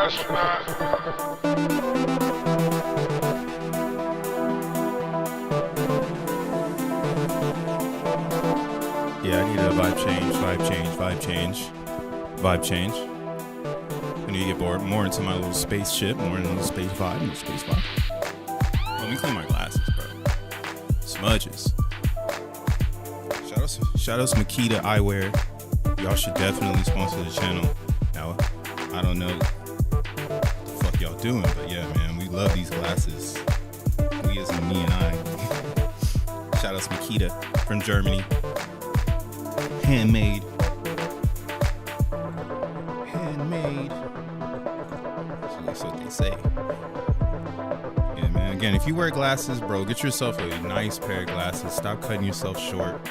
Yeah, I need a vibe change. I need to get more into my little spaceship, more into the space vibe. Let me clean my glasses, bro. Smudges. Shout outs Makita Eyewear. Y'all should definitely sponsor the channel. Now, I don't know what the fuck y'all doing, but yeah, man, we love these glasses. We as in me and I. Shout outs Makita from Germany. Handmade. So that's what they say. Yeah, man. Again, if you wear glasses, bro, get yourself a nice pair of glasses. Stop cutting yourself short.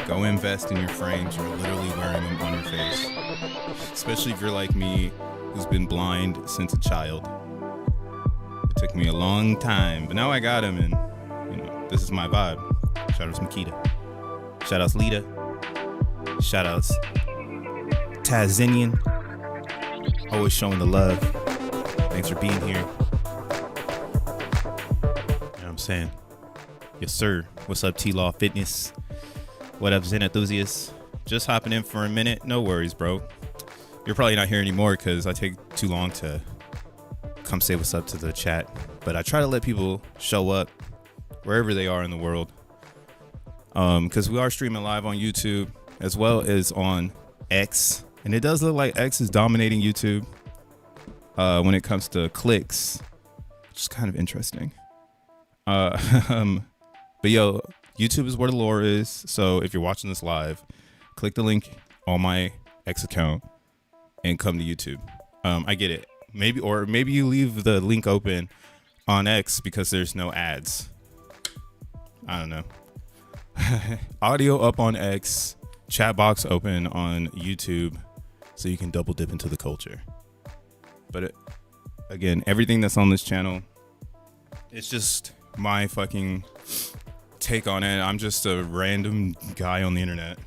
Go invest in your frames. You're literally wearing them on your face. Especially if you're like me, who's been blind since a child. It took me a long time, but now I got them, and you know, this is my vibe. Shout outs Makita. Shout outs Lita. Shout outs Tazinian. Always showing the love. Thanks for being here. You know what I'm saying? Yes, sir. What's up, T-Law Fitness? What up, Zen enthusiasts? Just hopping in for a minute. No worries, bro. You're probably not here anymore because I take too long to come say what's up to the chat. But I try to let people show up wherever they are in the world. Because we are streaming live on YouTube as well as on X. And it does look like X is dominating YouTube when it comes to clicks, which is kind of interesting. But yo, YouTube is where the lore is. So if you're watching this live, click the link on my X account and come to YouTube. I get it. Maybe you leave the link open on X because there's no ads. I don't know. Audio up on X, chat box open on YouTube, so you can double dip into the culture. But again, everything that's on this channel, it's just my fucking take on it. I'm just a random guy on the internet.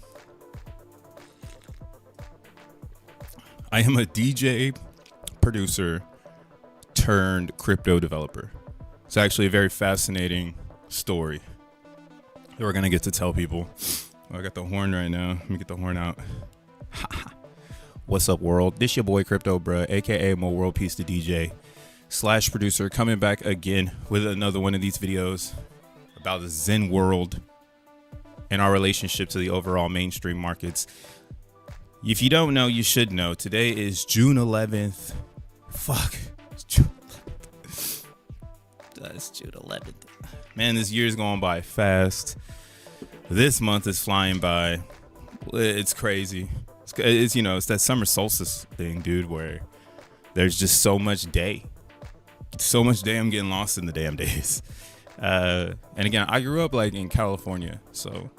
I am a DJ, producer, turned crypto developer. It's actually a very fascinating story that we're gonna get to tell people. I got the horn right now. Let me get the horn out. What's up, world? This your boy Crypto Bruh, aka Mo World Peace the DJ / producer, coming back again with another one of these videos about the Zen world and our relationship to the overall mainstream markets. If you don't know, you should know. Today is June 11th. Fuck. It's June 11th. That's June 11th. Man, this year's going by fast. This month is flying by. It's crazy. It's you know, it's that summer solstice thing, dude, where there's just so much day. So much day, I'm getting lost in the damn days. And again, I grew up like in California, so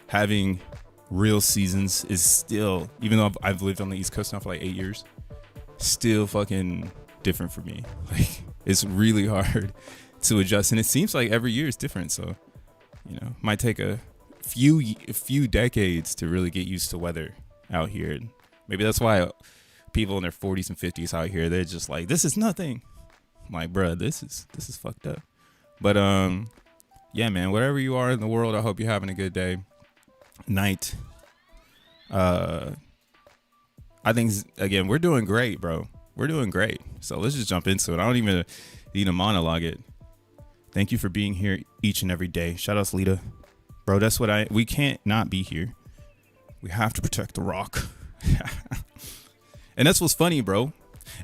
having real seasons is still, even though I've lived on the East Coast now for like 8 years, still fucking different for me. Like, it's really hard to adjust, and it seems like every year is different. So, you know, might take a few decades to really get used to weather out here. And maybe that's why people in their 40s and 50s out here, they're just like, this is nothing. I'm like, bruh, this is fucked up. But yeah, man, wherever you are in the world, I hope you're having a good day, night. I think, again, we're doing great, bro. We're doing great. So let's just jump into it. I don't even need to monologue it. Thank you for being here each and every day. Shout outs Lita. Bro, that's what we can't not be here. We have to protect the rock. And that's what's funny, bro.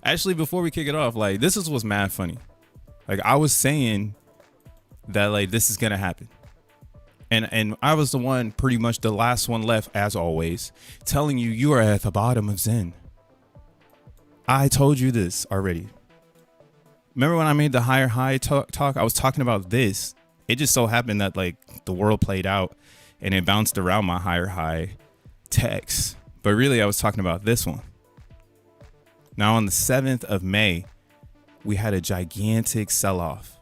Actually, before we kick it off, like, this is what's mad funny. Like, I was saying that, like, this is gonna happen. And I was the one, pretty much the last one left, as always, telling you are at the bottom of Zen. I told you this already. Remember when I made the higher high talk? I was talking about this. It just so happened that, like, the world played out and it bounced around my higher high text. But really, I was talking about this one. Now, on the 7th of May, we had a gigantic sell-off,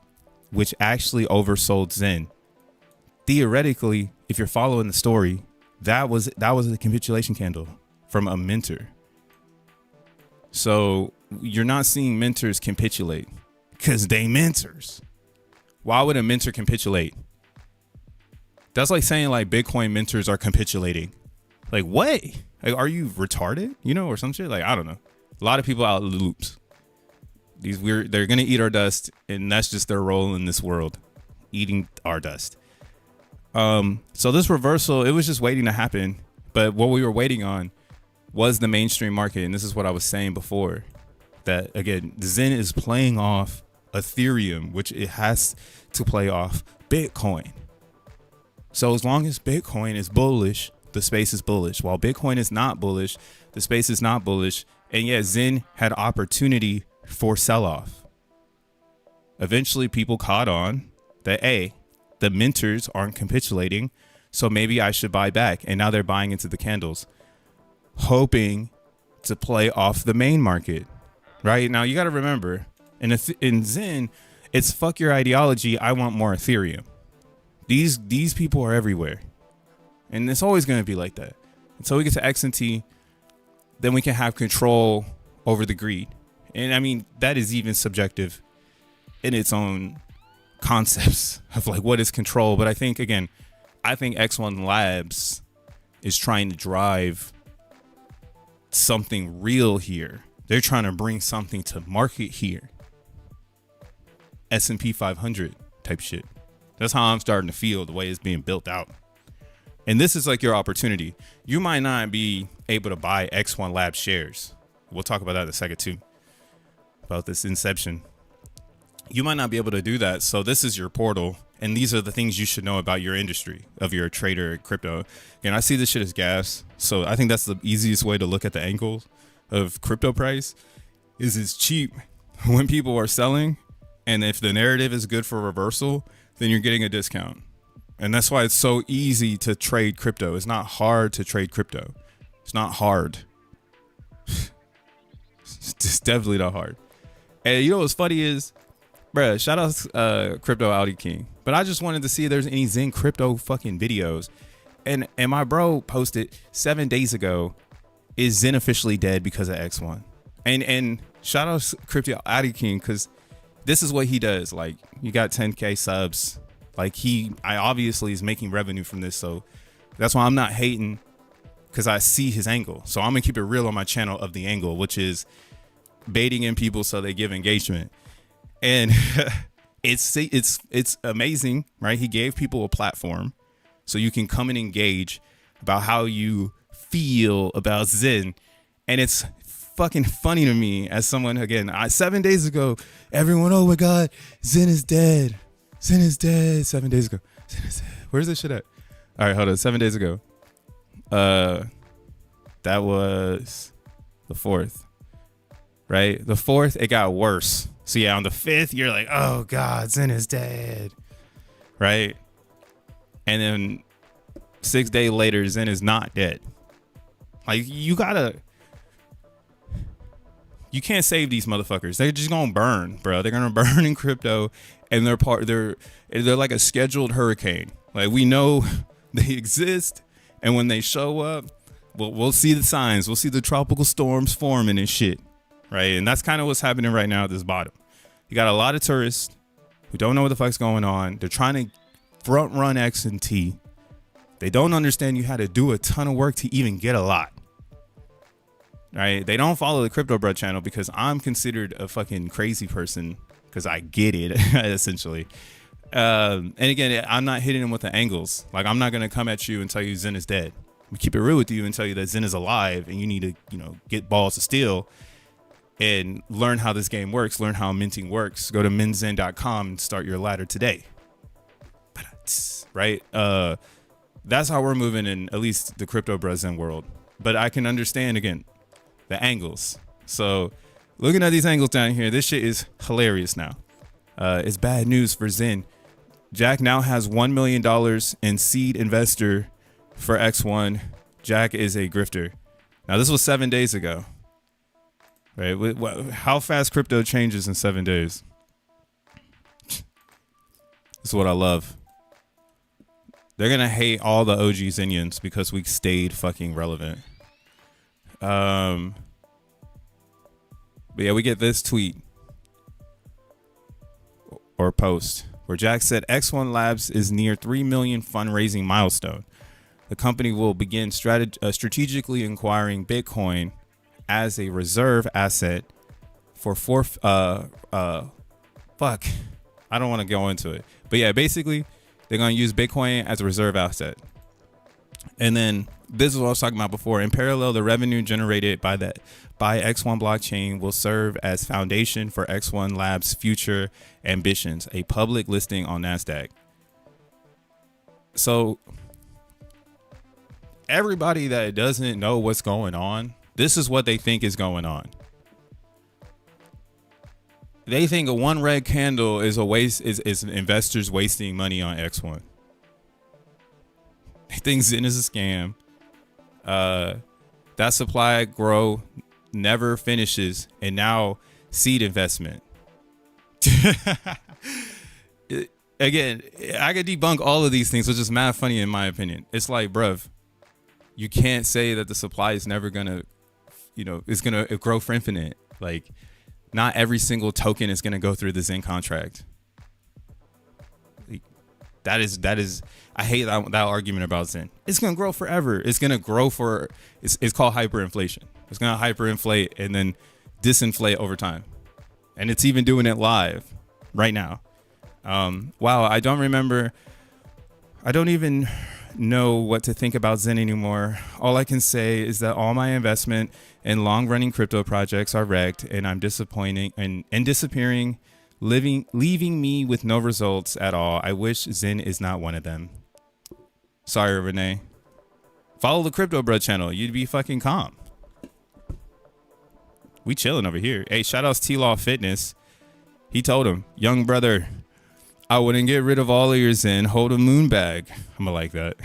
which actually oversold Zen. Theoretically, if you're following the story, that was a capitulation candle from a minter. So you're not seeing mentors capitulate because they mentors. Why would a mentor capitulate? That's like saying like Bitcoin mentors are capitulating. Like what? Like, are you retarded? You know, or some shit? Like, I don't know. A lot of people out of the loops. They're gonna eat our dust, and that's just their role in this world, eating our dust. So this reversal, it was just waiting to happen. But what we were waiting on was the mainstream market, and this is what I was saying before. That again, Zen is playing off Ethereum, which it has to play off Bitcoin. So as long as Bitcoin is bullish, the space is bullish. While Bitcoin is not bullish, the space is not bullish. And yet Zen had opportunity for sell-off. Eventually people caught on that, hey, the mentors aren't capitulating, so maybe I should buy back. And now they're buying into the candles, hoping to play off the main market. Right? Now you got to remember, in Zen, it's fuck your ideology, I want more Ethereum. These people are everywhere. And it's always going to be like that. Until we get to XNT, then we can have control over the greed. And I mean, that is even subjective in its own concepts of like what is control. But I think X1 Labs is trying to drive something real here. They're trying to bring something to market here. S&P 500 type shit. That's how I'm starting to feel the way it's being built out. And this is like your opportunity. You might not be able to buy X1 Lab shares. We'll talk about that in a second too. About this inception. You might not be able to do that. So this is your portal. And these are the things you should know about your industry, of your trader crypto. And I see this shit as gas. So I think that's the easiest way to look at the angle of crypto price. Is it's cheap when people are selling. And if the narrative is good for reversal, then you're getting a discount. And that's why it's so easy to trade crypto. It's not hard to trade crypto. It's not hard. It's definitely not hard. And you know what's funny is, bruh, shout out Crypto Audi King. But I just wanted to see if there's any Zen crypto fucking videos. And my bro posted 7 days ago, is Zen officially dead because of X1? And shout out Crypto Audi King, because this is what he does. Like, you got 10K subs. Like, I obviously is making revenue from this. So that's why I'm not hating, because I see his angle. So I'm gonna keep it real on my channel of the angle, which is baiting in people so they give engagement. And it's amazing, right? He gave people a platform so you can come and engage about how you feel about Zen. And it's fucking funny to me as someone, again, 7 days ago, everyone, oh my God, Zen is dead. Zen is dead. 7 days ago. Zen is dead. Where's this shit at? All right, hold on. 7 days ago. That was the 4th, right? The 4th, it got worse. So yeah, on the 5th, you're like, oh God, Zen is dead, right? And then 6 days later, Zen is not dead. Like, you can't save these motherfuckers. They're just gonna burn, bro. They're gonna burn in crypto, and they're like a scheduled hurricane. Like, we know they exist, and when they show up, we'll see the signs. We'll see the tropical storms forming and shit, right? And that's kind of what's happening right now at this bottom. You got a lot of tourists who don't know what the fuck's going on. They're trying to front run X and T. They don't understand you had to do a ton of work to even get a lot. Right? They don't follow the Crypto Bro channel because I'm considered a fucking crazy person, because I get it, essentially. And again, I'm not hitting them with the angles. Like, I'm not going to come at you and tell you Zen is dead. We keep it real with you and tell you that Zen is alive, and you need to, get balls to steel and learn how this game works, learn how minting works. Go to minzen.com and start your ladder today. Right? That's how we're moving in at least the Crypto Bro Zen world. But I can understand, again, the angles. So looking at these angles down here, this shit is hilarious now. It's bad news for Zen. Jack now has $1 million in seed investor for X1. Jack is a grifter. Now, this was 7 days ago. Right? How fast crypto changes in 7 days. This is what I love. They're going to hate all the OG Zenians because we stayed fucking relevant. But But yeah, we get this tweet or post where Jack said X1 is near 3 million fundraising milestone. The company will begin strategically acquiring Bitcoin as a reserve asset for I don't want to go into it. But yeah, basically, they're going to use Bitcoin as a reserve asset. And then this is what I was talking about before. In parallel, the revenue generated by X1 blockchain will serve as foundation for X1 Labs' future ambitions, a public listing on NASDAQ. So everybody that doesn't know what's going on, this is what they think is going on. They think a one red candle is a waste, is investors wasting money on X1. They think Zen is a scam. That supply grow never finishes, and now seed investment. Again, I could debunk all of these things, which is mad funny in my opinion. It's like, bruv, you can't say that the supply is never gonna, it's gonna grow for infinite. Like, not every single token is gonna go through the Zen contract. Like, that is. I hate that argument about Zen. It's gonna grow forever. It's gonna grow for. It's called hyperinflation. It's gonna hyperinflate and then disinflate over time, and it's even doing it live right now. Wow, I don't even know what to think about Zen anymore. All I can say is that all my investment in long-running crypto projects are wrecked, and I'm disappointing and disappearing, leaving me with no results at all. I wish Zen is not one of them. Sorry, Renee. Follow the Crypto Bro channel. You'd be fucking calm. We chilling over here. Hey, shout outs T-Law Fitness. He told him, young brother, I wouldn't get rid of all of your Zen. Hold a moon bag. I'm gonna like that.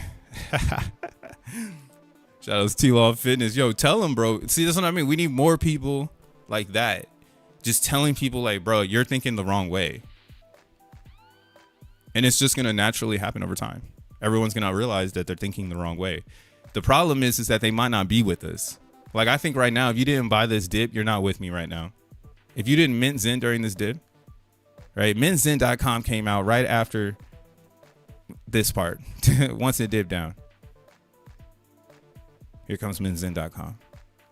Shout outs T-Law Fitness. Yo, tell him, bro. See, that's what I mean. We need more people like that. Just telling people like, bro, you're thinking the wrong way. And it's just gonna naturally happen over time. Everyone's gonna realize that they're thinking the wrong way. The problem is that they might not be with us. Like, I think right now, if you didn't buy this dip, you're not with me right now. If you didn't mint Zen during this dip, right? Mintzen.com came out right after this part. Once it dipped down. Here comes mintzen.com.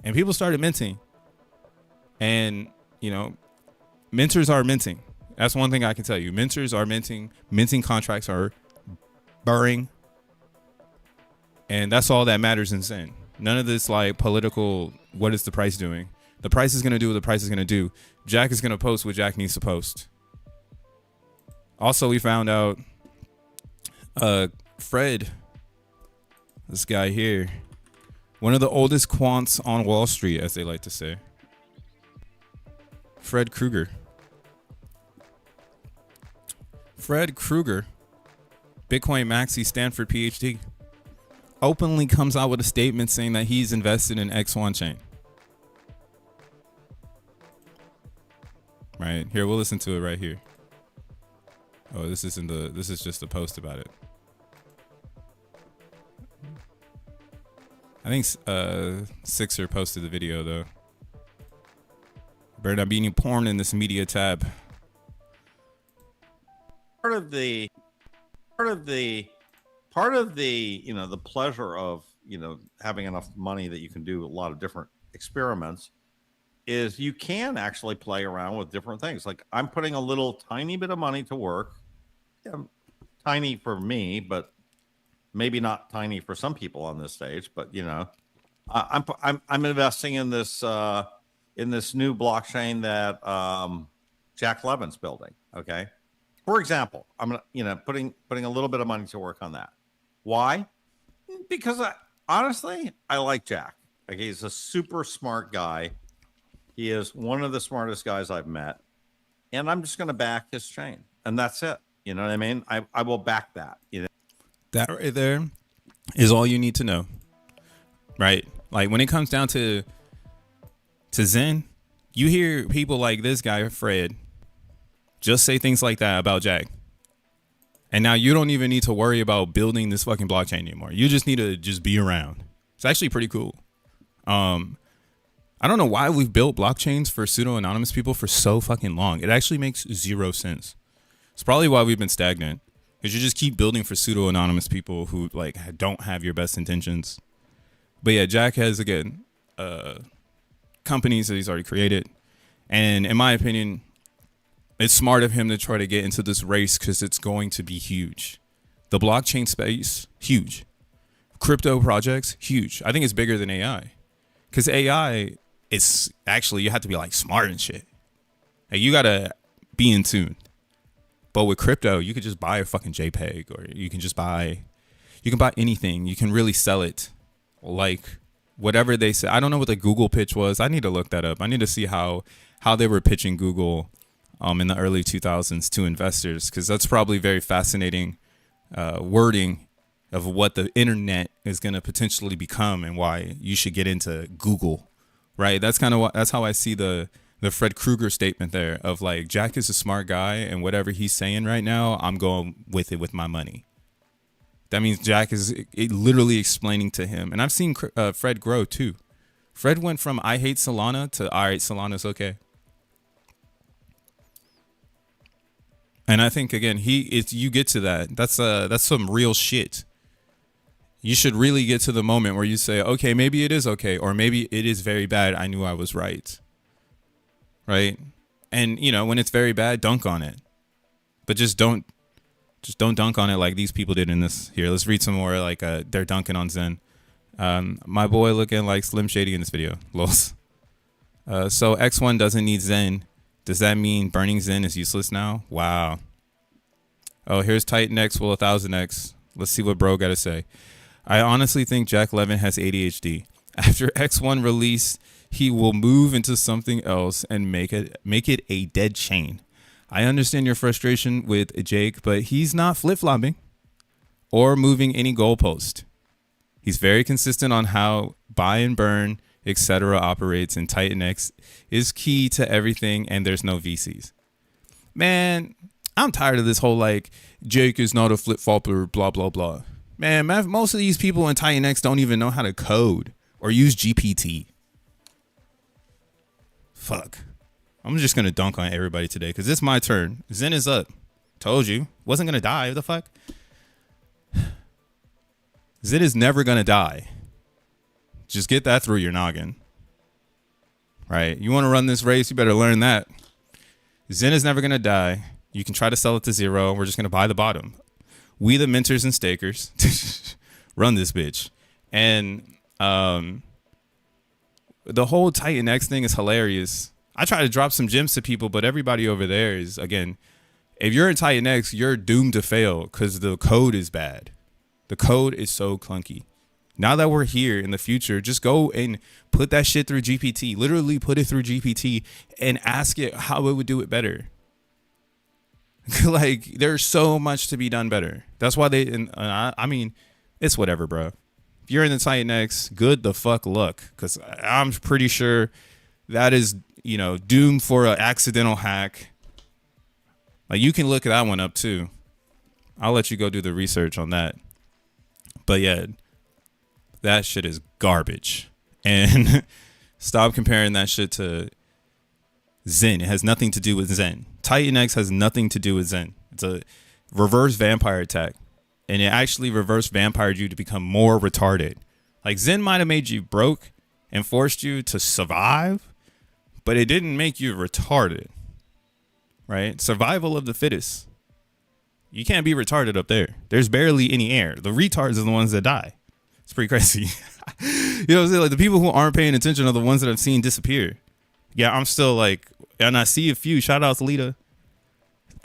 And people started minting. And, minters are minting. That's one thing I can tell you. Minters are minting. Minting contracts are burring. And that's all that matters in Zen. None of this like political, what is the price doing? The price is going to do what the price is going to do. Jack is going to post what Jack needs to post. Also, we found out Fred, this guy here, one of the oldest quants on Wall Street, as they like to say. Fred Krueger. Fred Krueger, Bitcoin Maxi Stanford PhD, openly comes out with a statement saying that he's invested in X1 chain. Right here, we'll listen to it right here. Oh, this is just a post about it. I think Sixer posted the video though. Better not be any porn in this media tab. Part of the the pleasure of having enough money that you can do a lot of different experiments is you can actually play around with different things. Like, I'm putting a little tiny bit of money to work. Tiny for me, but maybe not tiny for some people on this stage. But I'm investing in this new blockchain that Jack Levin's building. Okay, for example, I'm putting a little bit of money to work on that. Why? Because I like Jack. Okay, he's a super smart guy. He is one of the smartest guys I've met, and I'm just going to back his chain, and that's it. You know what I mean? I will back that. That right there is all you need to know, right? Like, when it comes down to Zen, you hear people like this guy, Fred, just say things like that about Jack. And now you don't even need to worry about building this fucking blockchain anymore. You just need to just be around. It's actually pretty cool. I I don't know why we've built blockchains for pseudo-anonymous people for so fucking long. It actually makes zero sense. It's probably why we've been stagnant. Because you just keep building for pseudo-anonymous people who like don't have your best intentions. But yeah, Jack has, again, companies that he's already created. And in my opinion, it's smart of him to try to get into this race because it's going to be huge. The blockchain space, huge. Crypto projects, huge. I think it's bigger than AI. Because AI, it's actually, you have to be like smart and shit. Like, you got to be in tune. But with crypto, you could just buy a fucking JPEG, or you can buy anything. You can really sell it like whatever they say. I don't know what the Google pitch was. I need to look that up. I need to see how they were pitching Google in the early 2000s to investors, because that's probably very fascinating wording of what the internet is going to potentially become and why you should get into Google, right? That's how I see the Fred Krueger statement there of like, Jack is a smart guy and whatever he's saying right now, I'm going with it with my money. That means Jack is literally explaining to him. And I've seen Fred grow too. Fred went from I hate Solana to all right, Solana's okay. And I think, again, you get to that. That's some real shit. You should really get to the moment where you say, okay, maybe it is okay, or maybe it is very bad. I knew I was right. Right? And, when it's very bad, dunk on it. But just don't dunk on it like these people did in this. Here, let's read some more, like they're dunking on Zen. My boy looking like Slim Shady in this video. Lols. So X1 doesn't need Zen. Does that mean burning Zen is useless now? Wow. Oh, here's Titan X, will 1000X. Let's see what bro got to say. I honestly think Jack Levin has ADHD. After X1 release, he will move into something else and make it a dead chain. I understand your frustration with Jake, but he's not flip-flopping or moving any goalpost. He's very consistent on how buy and burn, etc. operates, and Titan X is key to everything, and there's no VCs. Man, I'm tired of this whole like, Jake is not a flip-flopper, blah, blah, blah. Man, most of these people in Titan X don't even know how to code or use GPT. Fuck. I'm just going to dunk on everybody today because it's my turn. Zen is up. Told you. Wasn't going to die. What the fuck? Zen is never going to die. Just get that through your noggin. Right? You want to run this race, you better learn that. Zen is never going to die. You can try to sell it to zero. We're just going to buy the bottom. We, the mentors and stakers, run this bitch. And the whole Titan X thing is hilarious. I try to drop some gems to people, but everybody over there is, again, if you're in Titan X, you're doomed to fail because the code is bad. The code is so clunky. Now that we're here in the future, just go and put that shit through GPT. Literally put it through GPT and ask it how it would do it better. Like, there's so much to be done better. That's why I mean, it's whatever, bro. If you're in the Titan X, good the fuck luck. Because I'm pretty sure that is, doomed for an accidental hack. Like, you can look that one up too. I'll let you go do the research on that. But yeah, that shit is garbage. And stop comparing that shit to Zen. It has nothing to do with Zen. Titan X has nothing to do with Zen. It's a reverse vampire attack. And it actually reverse vampired you to become more retarded. Like, Zen might have made you broke and forced you to survive, but it didn't make you retarded. Right? Survival of the fittest. You can't be retarded up there. There's barely any air. The retards are the ones that die. It's pretty crazy. You know what I'm saying? Like, the people who aren't paying attention are the ones that I've seen disappear. Yeah, I'm still like, and I see a few. Shout out to Lita,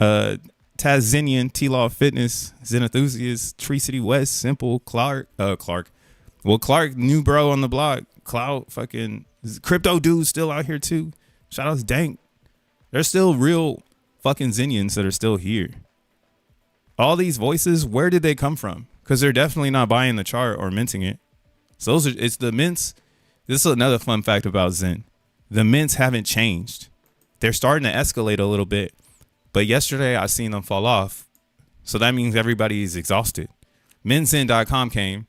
Tazinian, T-Law Fitness, Zen Enthusiast, Tree City West, Simple, Clark. Well, Clark, new bro on the block. Cloud, fucking crypto dude still out here too. Shout out to Dank. There's still real fucking Zenians that are still here. All these voices, where did they come from? Because they're definitely not buying the chart or minting it. So it's the mints. This is another fun fact about Zen. The mints haven't changed. They're starting to escalate a little bit. But yesterday I seen them fall off. So that means everybody's exhausted. Mintzen.com came.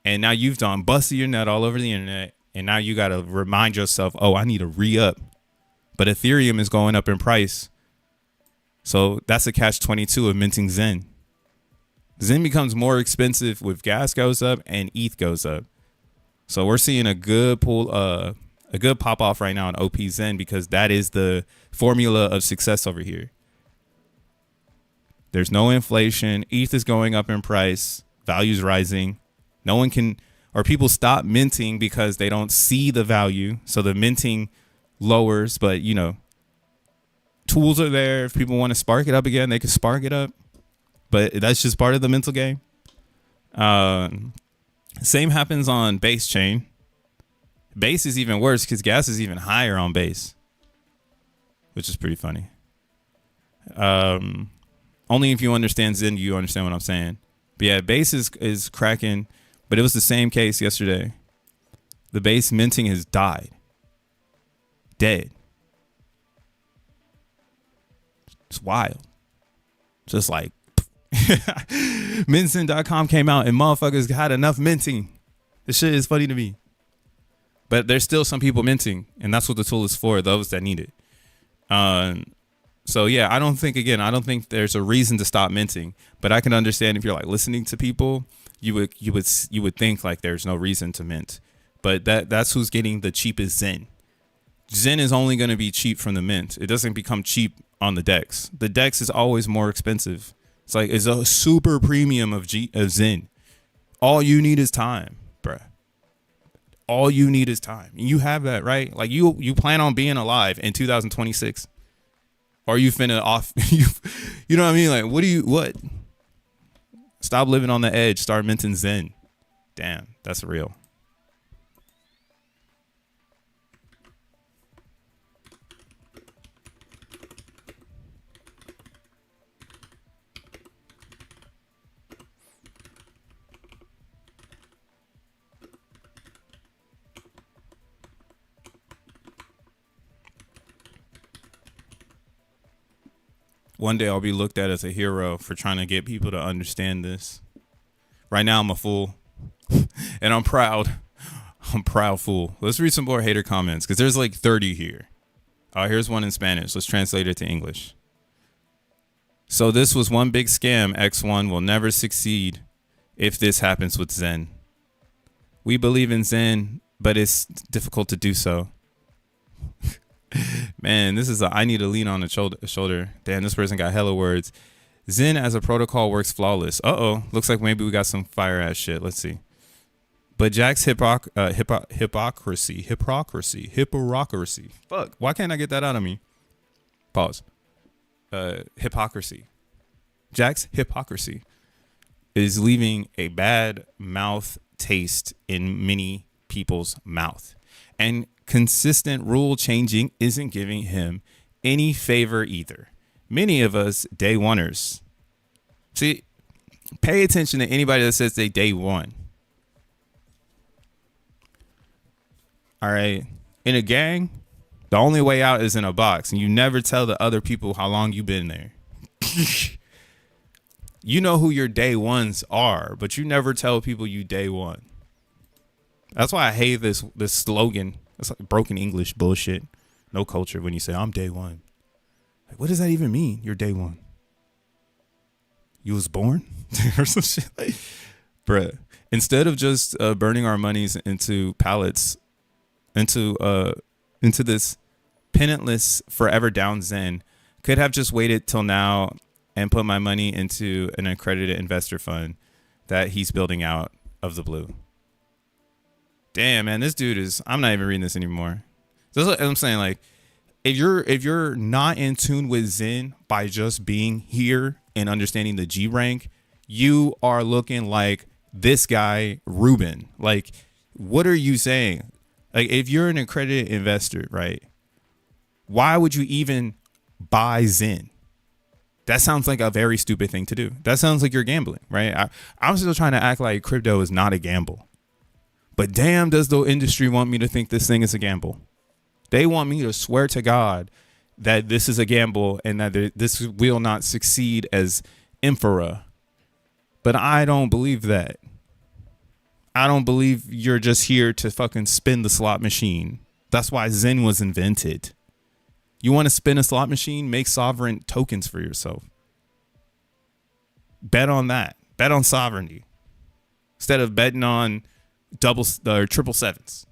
And now you've done busted your nut all over the internet. And now you got to remind yourself, oh, I need to re-up. But Ethereum is going up in price. So that's a catch-22 of minting Xen. Xen becomes more expensive with gas goes up and ETH goes up. So we're seeing a good pop off right now in OP Xen because that is the formula of success over here. There's no inflation. ETH is going up in price. Value's rising. No one can, or people stop minting because they don't see the value. So the minting lowers, but you know, tools are there. If people want to spark it up again, they can spark it up. But that's just part of the mental game. Same happens on Base chain. Base is even worse because gas is even higher on Base, which is pretty funny. Only if you understand Zen do you understand what I'm saying. But yeah, Base is cracking, but it was the same case yesterday. The Base minting has died. Dead. It's wild. Just like Mintzen.com came out and motherfuckers had enough minting. This shit is funny to me. But there's still some people minting, and that's what the tool is for, those that need it. So yeah, I don't think there's a reason to stop minting, but I can understand if you're like listening to people, you would think like there's no reason to mint. But that's who's getting the cheapest Xen. Xen is only going to be cheap from the mint. It doesn't become cheap on the DEX. The DEX is always more expensive. It's a super premium of Xen. All you need is time, bruh. All you need is time. You have that, right? Like you plan on being alive in 2026. Or you finna off you know what I mean? Like what? Stop living on the edge. Start minting Xen. Damn, that's real. One day I'll be looked at as a hero for trying to get people to understand this. Right now I'm a fool. And I'm proud. I'm proud fool. Let's read some more hater comments because there's like 30 here. Here's one in Spanish. Let's translate it to English. So this was one big scam. X1 will never succeed if this happens with Xen. We believe in Xen, but it's difficult to do so. Man, this is I need to lean on the shoulder. Damn, this person got hella words. Xen as a protocol works flawless. Looks like maybe we got some fire ass shit. Let's see. But Jack's hypocrisy. Fuck. Why can't I get that out of me? Pause. Hypocrisy. Jack's hypocrisy is leaving a bad mouth taste in many people's mouth. And consistent rule changing isn't giving him any favor either. Many of us day oneers. See, pay attention to anybody that says they day one. All right. In a gang, the only way out is in a box, and you never tell the other people how long you've been there. You know who your day ones are, but you never tell people you day one. That's why I hate this slogan. It's like broken English bullshit. No culture when you say I'm day one. Like, what does that even mean? You're day one. You was born or some shit. Like, bruh. Instead of just burning our monies into pallets, into this penantless forever down Xen, could have just waited till now and put my money into an accredited investor fund that he's building out of the blue. Damn, man, this dude is, I'm not even reading this anymore. That's what I'm saying. Like, if you're not in tune with Xen by just being here and understanding the G rank, you are looking like this guy, Ruben. Like, what are you saying? Like, if you're an accredited investor, right? Why would you even buy Xen? That sounds like a very stupid thing to do. That sounds like you're gambling, right? I'm still trying to act like crypto is not a gamble. But damn, does the industry want me to think this thing is a gamble? They want me to swear to God that this is a gamble and that this will not succeed as infra. But I don't believe that. I don't believe you're just here to fucking spin the slot machine. That's why Zen was invented. You want to spin a slot machine? Make sovereign tokens for yourself. Bet on that. Bet on sovereignty instead of betting on doubles or triple sevens.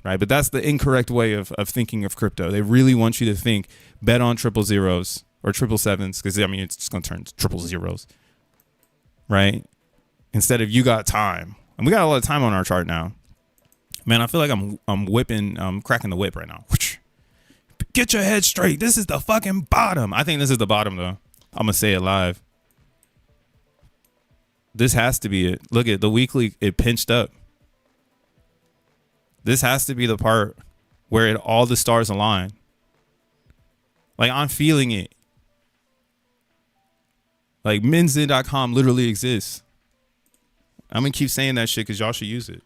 Right? But that's the incorrect way of thinking of crypto. They really want you to think bet on triple zeros or triple sevens because, I mean, it's just going to turn to triple zeros. Right? Instead of you got time. And we got a lot of time on our chart now. Man, I feel like I'm cracking the whip right now. Get your head straight. This is the fucking bottom. I think this is the bottom, though. I'm going to say it live. This has to be it. Look at the weekly. It pinched up. This has to be the part where all the stars align. Like, I'm feeling it. Like, xen.pub literally exists. I'm going to keep saying that shit because y'all should use it.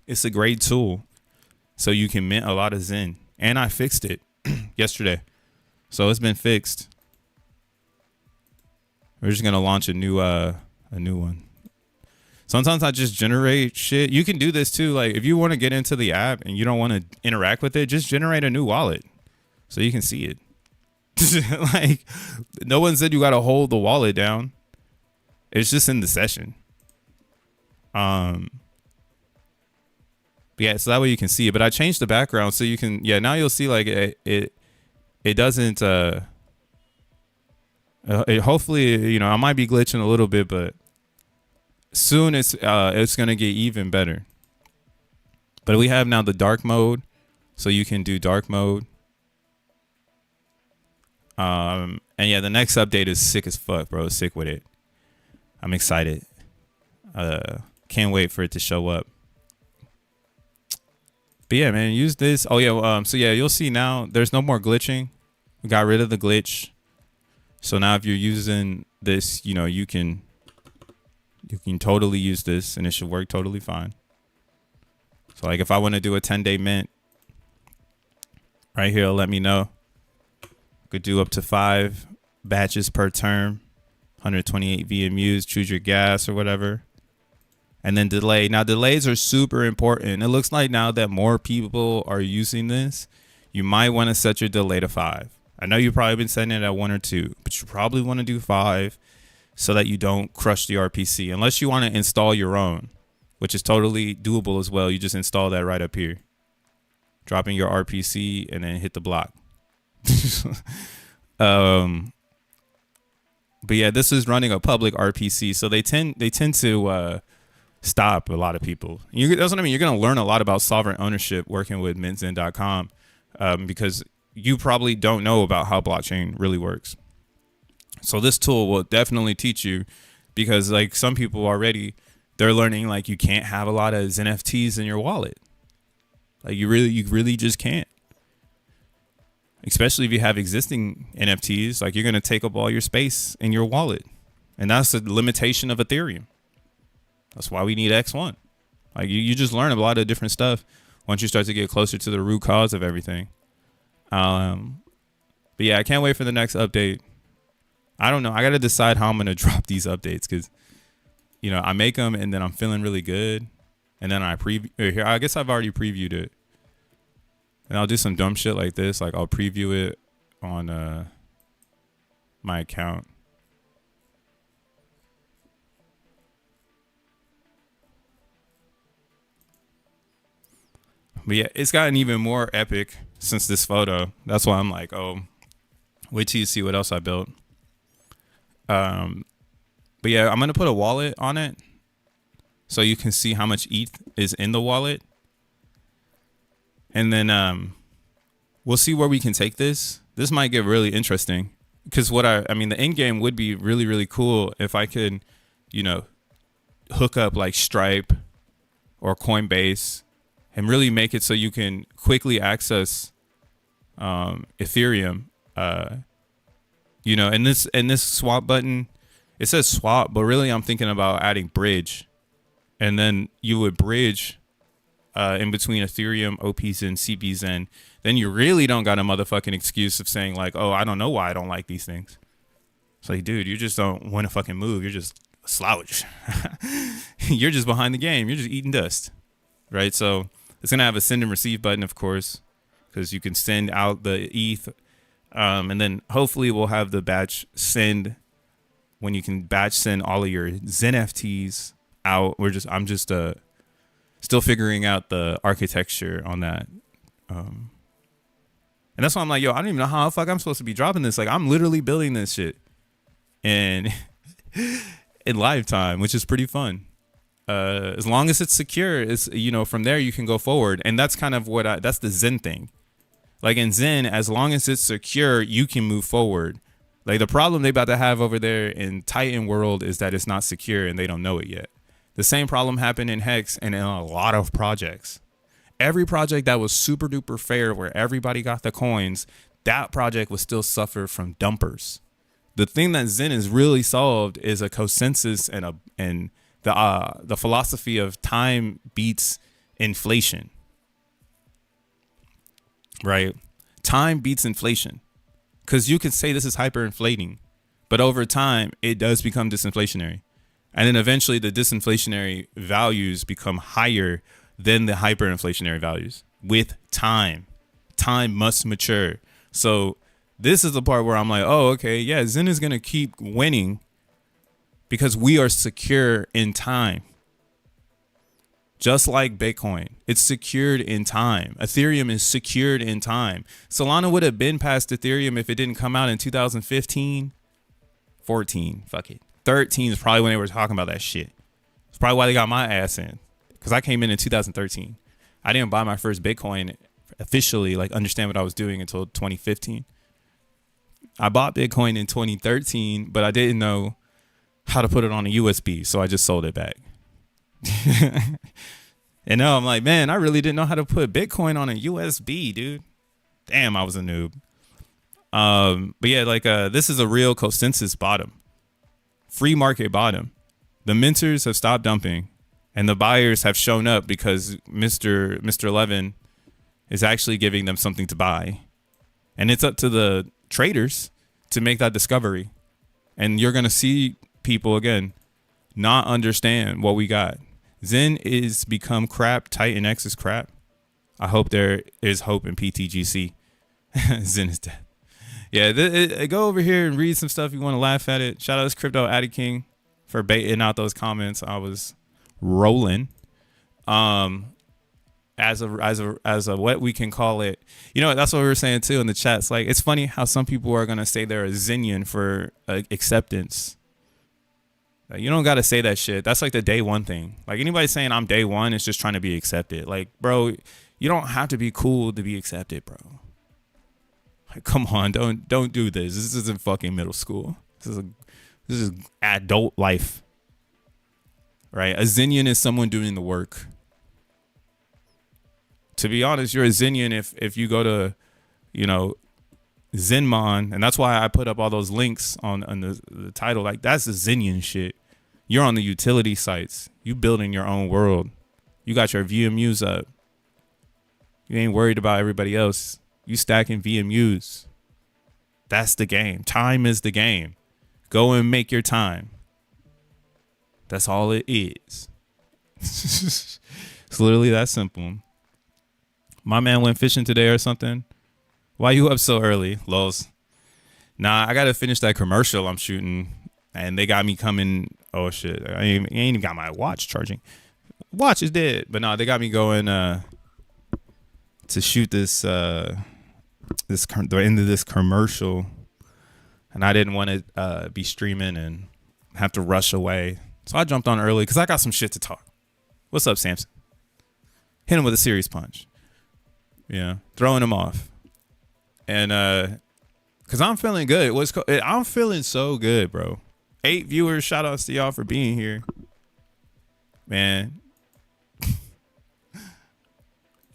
It's a great tool. So you can mint a lot of Zen. And I fixed it yesterday. So it's been fixed. We're just going to launch a new one. Sometimes I just generate shit. You can do this too. Like if you want to get into the app and you don't want to interact with it, just generate a new wallet so you can see it. Like no one said you got to hold the wallet down. It's just in the session. Yeah, so that way you can see it. But I changed the background so you can. Yeah, now you'll see like it doesn't. Hopefully, you know, I might be glitching a little bit, but soon it's gonna get even better. But we have now the dark mode, so you can do dark mode. And yeah, the next update is sick as fuck, bro. Sick with it. I'm excited. Can't wait for it to show up. But yeah, man, use this. Oh yeah, so yeah, you'll see now there's no more glitching. We got rid of the glitch. So now if you're using this, you know, you can totally use this and it should work totally fine. So like if I want to do a 10-day mint, right here, let me know. Could do up to 5 batches per term, 128 VMUs, choose your gas or whatever. And then delay. Now delays are super important. It looks like now that more people are using this, you might want to set your delay to 5. I know you've probably been setting it at 1 or 2, but you probably want to do 5 so that you don't crush the RPC. Unless you want to install your own, which is totally doable as well. You just install that right up here. Drop in your RPC and then hit the block. But yeah, this is running a public RPC, so they tend to stop a lot of people. That's what I mean. You're going to learn a lot about sovereign ownership working with xen.pub because you probably don't know about how blockchain really works. So this tool will definitely teach you because like some people already, they're learning like you can't have a lot of xeNFTs in your wallet. Like you really just can't. Especially if you have existing NFTs, like you're going to take up all your space in your wallet. And that's the limitation of Ethereum. That's why we need X1. Like you just learn a lot of different stuff once you start to get closer to the root cause of everything. But yeah, I can't wait for the next update. I don't know. I got to decide how I'm going to drop these updates because, you know, I make them and then I'm feeling really good. And then I preview. I guess I've already previewed it. And I'll do some dumb shit like this. Like I'll preview it on my account. But yeah, it's gotten even more epic since this photo. That's why I'm like, oh, wait till you see what else I built. But yeah, I'm going to put a wallet on it so you can see how much ETH is in the wallet. And then we'll see where we can take this. This might get really interesting because I mean, the end game would be really, really cool if I could, you know, hook up like Stripe or Coinbase and really make it so you can quickly access Ethereum. You know, and this swap button, it says swap, but really I'm thinking about adding bridge. And then you would bridge in between Ethereum, OPs, and CBs, and then you really don't got a motherfucking excuse of saying like, oh, I don't know why I don't like these things. It's like, dude, you just don't want to fucking move. You're just slouch. You're just behind the game. You're just eating dust, right? So it's gonna have a send and receive button, of course, because you can send out the ETH, and then hopefully we'll have the batch send when you can batch send all of your xeNFTs out. I'm just still figuring out the architecture on that. And that's why I'm like, yo, I don't even know how the fuck I'm supposed to be dropping this. Like, I'm literally building this shit and in lifetime, which is pretty fun. As long as it's secure, it's, you know, from there you can go forward. And that's kind of that's the Zen thing. Like in Zen, as long as it's secure, you can move forward. Like the problem they about to have over there in Titan world is that it's not secure and they don't know it yet. The same problem happened in Hex and in a lot of projects. Every project that was super duper fair where everybody got the coins, that project would still suffer from dumpers. The thing that Zen has really solved is a consensus and the philosophy of time beats inflation. Right? Time beats inflation. Because you can say this is hyperinflating, but over time it does become disinflationary. And then eventually the disinflationary values become higher than the hyperinflationary values with time. Time must mature. So this is the part where I'm like, oh, okay, yeah, Zen is going to keep winning because we are secure in time. Just like Bitcoin, it's secured in time. Ethereum is secured in time. Solana would have been past Ethereum if it didn't come out in 2015, 14, fuck it. 13 is probably when they were talking about that shit. It's probably why they got my ass in. Because I came in 2013. I didn't buy my first Bitcoin officially, like understand what I was doing until 2015. I bought Bitcoin in 2013, but I didn't know how to put it on a USB, so I just sold it back. And now I'm like, man, I really didn't know how to put Bitcoin on a USB, dude. Damn, I was a noob. But yeah, like this is a real consensus bottom. Free market bottom. The minters have stopped dumping and the buyers have shown up because Mr. Levin is actually giving them something to buy. And it's up to the traders to make that discovery. And you're going to see people again not understand what we got. Zen is become crap. Titan X is crap. I hope there is hope in PTGC. Zen is dead. Yeah, go over here and read some stuff. You want to laugh at it. Shout out to Crypto Addy King for baiting out those comments. I was rolling. As a what we can call it. You know, that's what we were saying too in the chats. Like, it's funny how some people are gonna say they're a Zenian for acceptance. Like, you don't got to say that shit. That's like the day one thing. Like, anybody saying I'm day one is just trying to be accepted. Like, bro, you don't have to be cool to be accepted, bro. Like, come on, don't do this. This isn't fucking middle school. This is adult life, right? A Zenian is someone doing the work. To be honest, you're a Zenian if you go to, you know, Zenmon, and that's why I put up all those links on the title. Like, that's the Zenian shit. You're on the utility sites. You building your own world. You got your VMUs up. You ain't worried about everybody else. You stacking VMUs. That's the game. Time is the game. Go and make your time. That's all it is. It's literally that simple. My man went fishing today or something. Why you up so early, Lols? Nah, I gotta finish that commercial I'm shooting, and they got me coming. Oh shit, I ain't even got my watch charging. Watch is dead, but no, they got me going to shoot this the end of this commercial, and I didn't want to be streaming and have to rush away, so I jumped on early because I got some shit to talk. What's up, Samson? Hit him with a serious punch. Yeah, throwing him off. And because I'm feeling good. I'm feeling so good, bro. 8 viewers. Shout outs to y'all for being here. Man.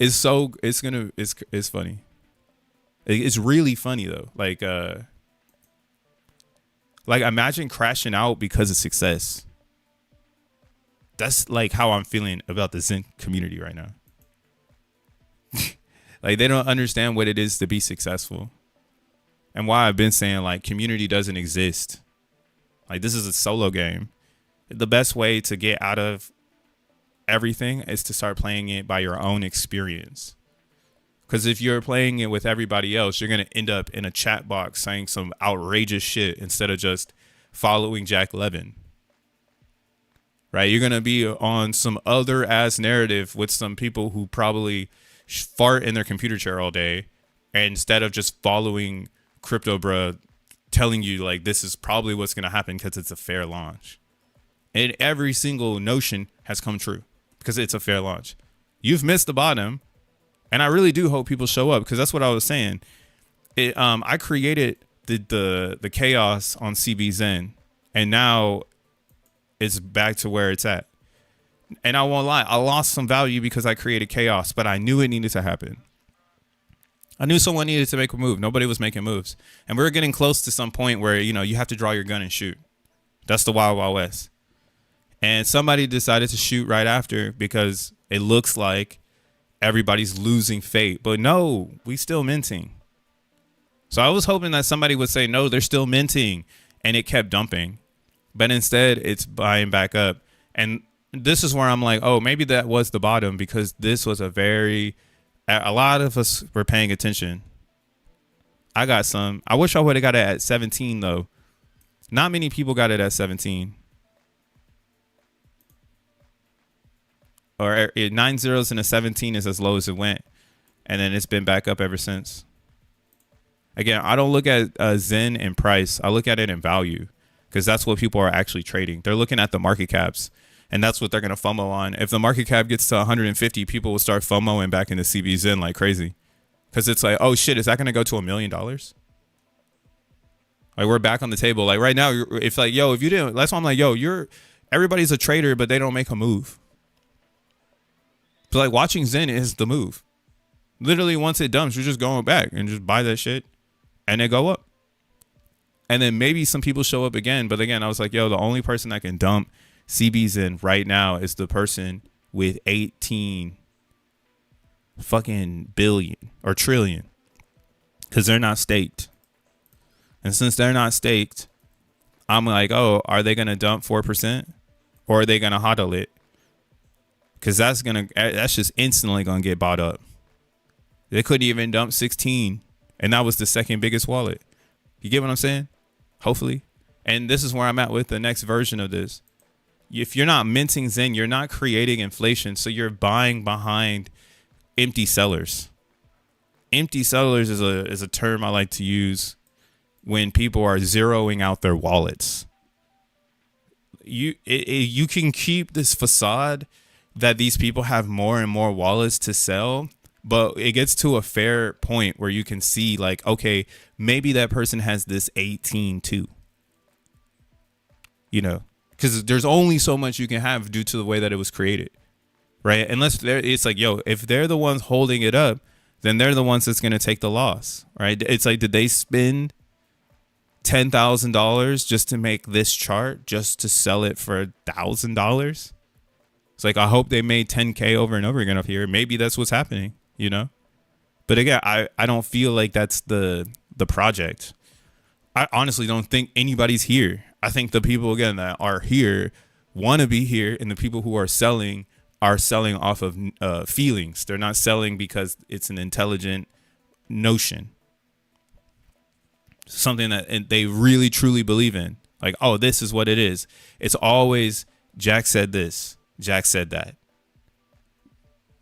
It's funny. It's really funny though. Like imagine crashing out because of success. That's like how I'm feeling about the Zen community right now. Like, they don't understand what it is to be successful. And why I've been saying, like, community doesn't exist. Like, this is a solo game. the best way to get out of everything is to start playing it by your own experience. Because if you're playing it with everybody else, you're going to end up in a chat box saying some outrageous shit instead of just following Jack Levin. Right? You're going to be on some other ass narrative with some people who probably fart in their computer chair all day, and instead of just following Crypto Bruh telling you like this is probably what's going to happen because it's a fair launch. And every single notion has come true because it's a fair launch. You've missed the bottom. And I really do hope people show up, because that's what I was saying. I created the chaos on CBZen, and now it's back to where it's at. And I won't lie, I lost some value because I created chaos, but I knew it needed to happen. I knew someone needed to make a move. Nobody was making moves. And we were getting close to some point where, you know, you have to draw your gun and shoot. That's the Wild Wild West. And somebody decided to shoot right after because it looks like everybody's losing fate. But no, we still minting. So I was hoping that somebody would say, no, they're still minting. And it kept dumping. But instead, it's buying back up. And this is where I'm like, oh, maybe that was the bottom, because this was a lot of us were paying attention. I got some. I wish I would have got it at 17, though. Not many people got it at 17. Or 9 zeros and a 17 is as low as it went. And then it's been back up ever since. Again, I don't look at Zen in price. I look at it in value, because that's what people are actually trading. They're looking at the market caps, and that's what they're going to FOMO on. If the market cap gets to 150, people will start FOMOing back into CBZen like crazy. Because it's like, oh shit, is that going to go to $1 million? Like, we're back on the table. Like right now, it's like, yo, if you didn't, that's why I'm like, yo, everybody's a trader, but they don't make a move. But like, watching Zen is the move. Literally, once it dumps, you're just going back and just buy that shit, and they go up. And then maybe some people show up again. But again, I was like, yo, the only person that can dump CBZen right now is the person with 18 fucking billion or trillion, because they're not staked. And since they're not staked, I'm like, oh, are they going to dump 4%, or are they going to hodl it? Because that's just instantly going to get bought up. They couldn't even dump 16, and that was the second biggest wallet. You get what I'm saying? Hopefully. And this is where I'm at with the next version of this. If you're not minting Zen, you're not creating inflation. So you're buying behind empty sellers. Empty sellers is a term I like to use when people are zeroing out their wallets. You can keep this facade that these people have more and more wallets to sell, but it gets to a fair point where you can see like, okay, maybe that person has this 18 too. You know, because there's only so much you can have due to the way that it was created, right? Unless it's like, yo, if they're the ones holding it up, then they're the ones that's going to take the loss, right? It's like, did they spend $10,000 just to make this chart, just to sell it for $1,000? It's like, I hope they made 10K over and over again up here. Maybe that's what's happening, you know? But again, I don't feel like that's the project. I honestly don't think anybody's here. I think the people, again, that are here want to be here, and the people who are selling off of feelings. They're not selling because it's an intelligent notion, something that they really truly believe in. Like, oh, this is what it is. It's always Jack said this, Jack said that.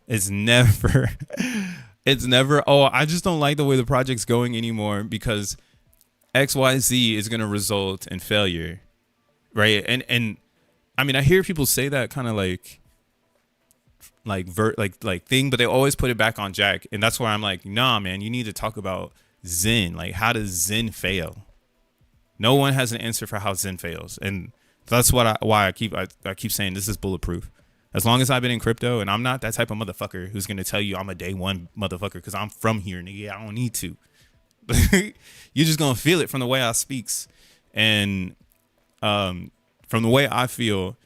It's never, oh, I just don't like the way the project's going anymore, because XYZ is going to result in failure, right? And I mean, I hear people say that kind of like thing, but they always put it back on Jack, and that's why I'm like, nah, man, you need to talk about Zen. Like, how does Zen fail? No one has an answer for how Zen fails, and that's why I keep saying this is bulletproof. As long as I've been in crypto, and I'm not that type of motherfucker who's gonna tell you I'm a day one motherfucker because I'm from here, nigga. I don't need to. You're just gonna feel it from the way I speaks, and from the way I feel.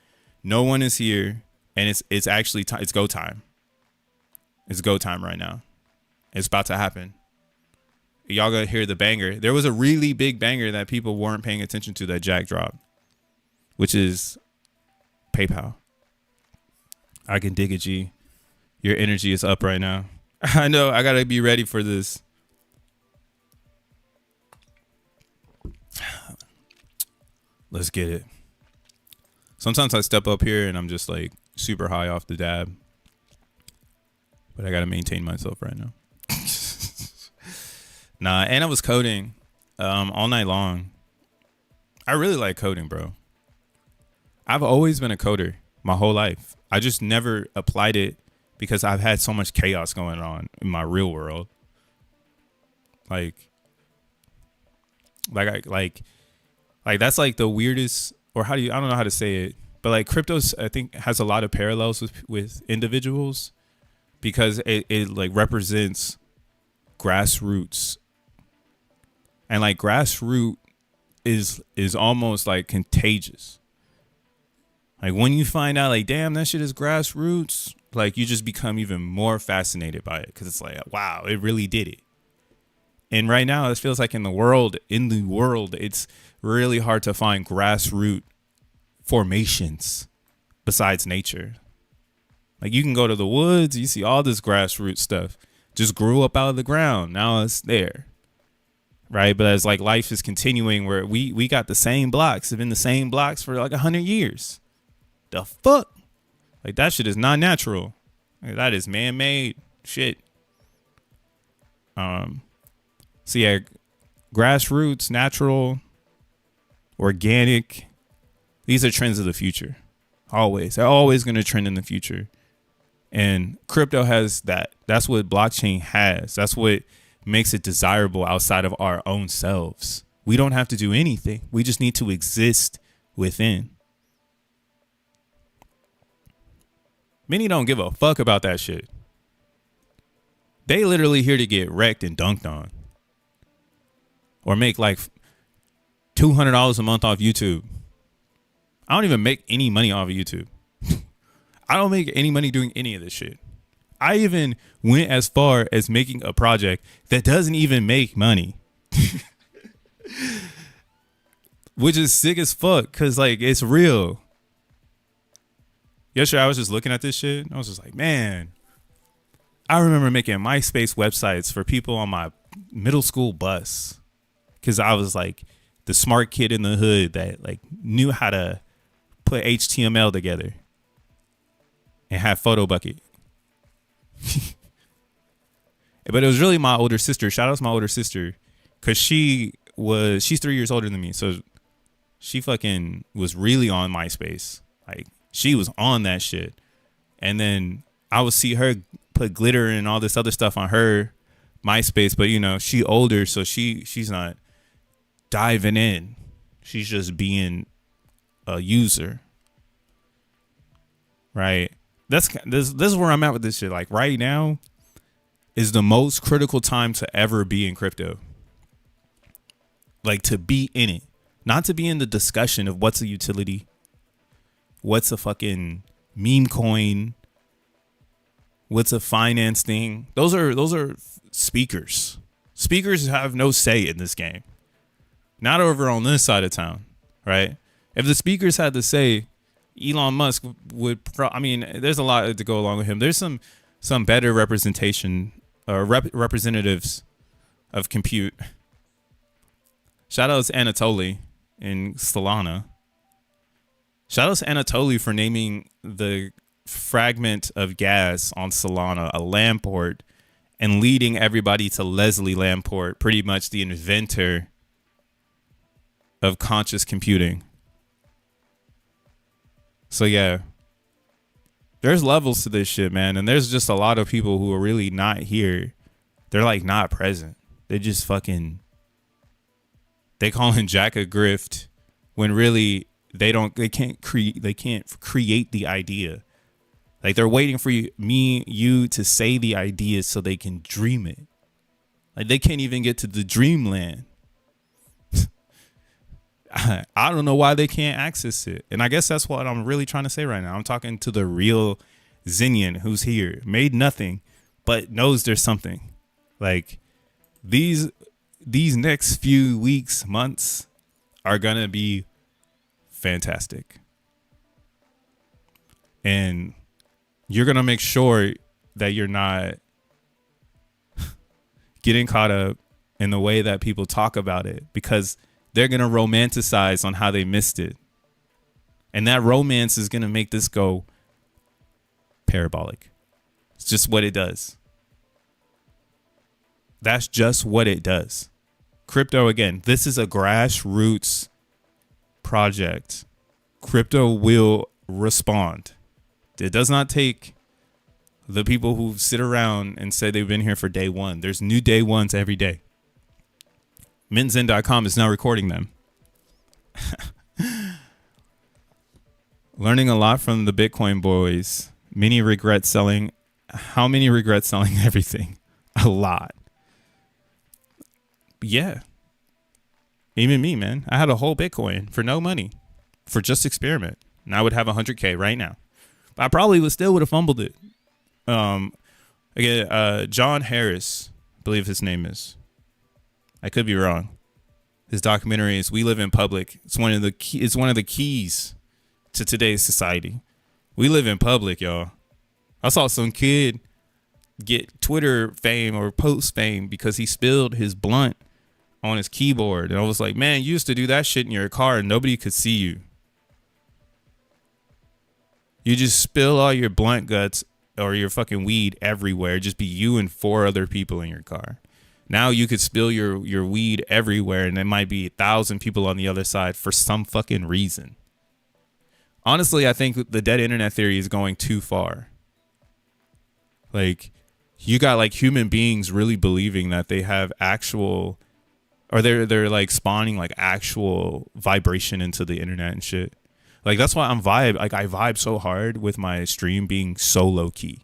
No one is here, and it's actually it's go time. It's go time right now. It's about to happen. Y'all gonna hear the banger. There was a really big banger that people weren't paying attention to that Jack dropped, which is PayPal. I can dig it, G. Your energy is up right now. I know. I gotta be ready for this. Let's get it. Sometimes I step up here and I'm just like super high off the dab, but I gotta maintain myself right now. Nah, and I was coding all night long. I really like coding, bro. I've always been a coder my whole life. I just never applied it because I've had so much chaos going on in my real world. Like that's like the weirdest, or I don't know how to say it, but like cryptos, I think has a lot of parallels with individuals because it like represents grassroots, and like grassroots is almost like contagious. Like when you find out like, damn, that shit is grassroots, like you just become even more fascinated by it because it's like, wow, it really did it. And right now it feels like in the world, it's really hard to find grassroots formations besides nature. Like you can go to the woods, you see all this grassroots stuff just grew up out of the ground. Now it's there. Right. But as like life is continuing where we got the same blocks, have been the same blocks for like 100 years. The fuck? Like that shit is not natural. Like, that is man-made shit. So yeah, grassroots, natural, organic. These are trends of the future. Always. They're always going to trend in the future. And crypto has that. That's what blockchain has. That's what makes it desirable outside of our own selves. We don't have to do anything. We just need to exist within. Many don't give a fuck about that shit. They literally here to get wrecked and dunked on. Or make like $200 a month off YouTube. I don't even make any money off of YouTube. I don't make any money doing any of this shit. I even went as far as making a project that doesn't even make money. Which is sick as fuck because like it's real. Yesterday I was just looking at this shit and I was just like, man, I remember making MySpace websites for people on my middle school bus because I was like the smart kid in the hood that like knew how to put HTML together and have photo bucket. But it was really my older sister. Shout out to my older sister because she's 3 years older than me. So she fucking was really on MySpace. Like she was on that shit. And then I would see her put glitter and all this other stuff on her MySpace. But you know, she older, so she's not diving in. She's just being a user. Right. This is where I'm at with this shit. Like right now is the most critical time to ever be in crypto. Like to be in it, not to be in the discussion of what's a utility, what's a fucking meme coin, what's a finance thing. Those are speakers. Speakers have no say in this game. Not over on this side of town, right? If the speakers had to say, Elon Musk would, there's a lot to go along with him. There's some better representation or representatives of compute. Shout out to Anatoly in Solana. Shout out to Anatoly for naming the fragment of gas on Solana a Lamport and leading everybody to Leslie Lamport, pretty much the inventor of conscious computing. So yeah, there's levels to this shit, man. And there's just a lot of people who are really not here. They're like not present. They just fucking, they call him Jack a grift when really they can't create the idea. Like they're waiting for you to say the idea so they can dream it. Like they can't even get to the dreamland. I don't know why they can't access it. And I guess that's what I'm really trying to say right now. I'm talking to the real Xenian who's here, made nothing, but knows there's something. Like these next few weeks, months are going to be fantastic. And you're going to make sure that you're not getting caught up in the way that people talk about it, because they're going to romanticize on how they missed it. And that romance is going to make this go parabolic. It's just what it does. That's just what it does. Crypto, again, this is a grassroots project. Crypto will respond. It does not take the people who sit around and say they've been here for day one. There's new day ones every day. xen.pub is now recording them. Learning a lot from the Bitcoin boys. Many regret selling. How many regret selling everything? A lot. Yeah. Even me, man. I had a whole Bitcoin for no money, for just experiment. And I would have 100K right now. But I probably would have fumbled it. Again, John Harris, I believe his name is. I could be wrong. His documentary is "We Live in Public." It's one of the keys to today's society. We live in public, y'all. I saw some kid get Twitter fame or post fame because he spilled his blunt on his keyboard, and I was like, man, you used to do that shit in your car and nobody could see you. You just spill all your blunt guts or your fucking weed everywhere. Just be you and 4 other people in your car. Now you could spill your weed everywhere, and there might be 1,000 people on the other side for some fucking reason. Honestly, I think the dead internet theory is going too far. Like, you got like human beings really believing that they have actual, or they're like spawning like actual vibration into the internet and shit. Like, that's why I vibe so hard with my stream being so low key.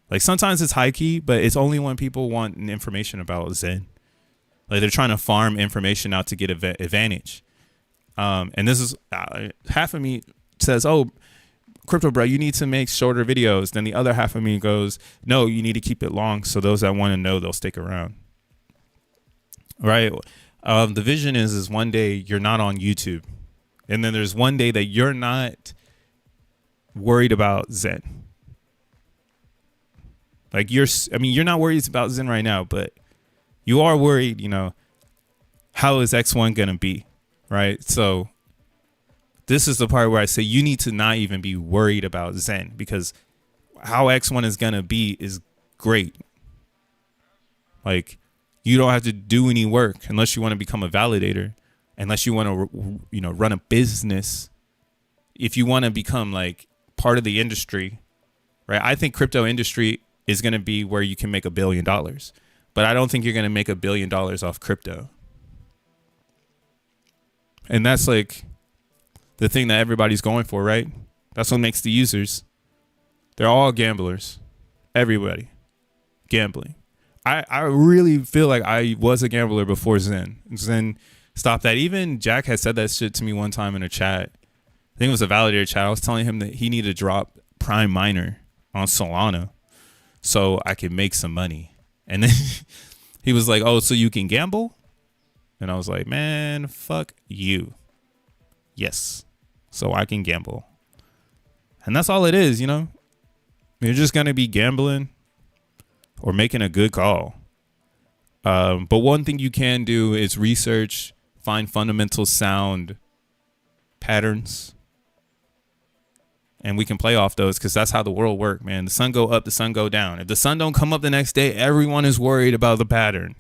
Like, sometimes it's high key, but it's only when people want information about Zen. Like, they're trying to farm information out to get advantage. And this is half of me says, oh, Crypto Bro, you need to make shorter videos. Then the other half of me goes, no, you need to keep it long so those that want to know, they'll stick around. Right? The vision is one day you're not on YouTube. And then there's one day that you're not worried about Zen. Like, you're not worried about Zen right now, but you are worried, how is X1 going to be? Right? So this is the part where I say you need to not even be worried about Zen, because how X1 is going to be is great. Like, you don't have to do any work unless you want to become a validator, unless you want to, run a business. If you want to become like part of the industry, right? I think crypto industry is going to be where you can make $1 billion, but I don't think you're going to make $1 billion off crypto. And that's like the thing that everybody's going for, right? That's what makes the users. They're all gamblers. Everybody gambling. I really feel like I was a gambler before Zen. Zen stopped that. Even Jack had said that shit to me one time in a chat. I think it was a validator chat. I was telling him that he needed to drop Prime Miner on Solana so I could make some money. And then he was like, oh, so you can gamble? And I was like, man, fuck you. Yes. So I can gamble. And that's all it is, You're just going to be gambling or making a good call. But one thing you can do is research, find fundamental sound patterns. And we can play off those, because that's how the world works, man. The sun go up, the sun go down. If the sun don't come up the next day, everyone is worried about the pattern.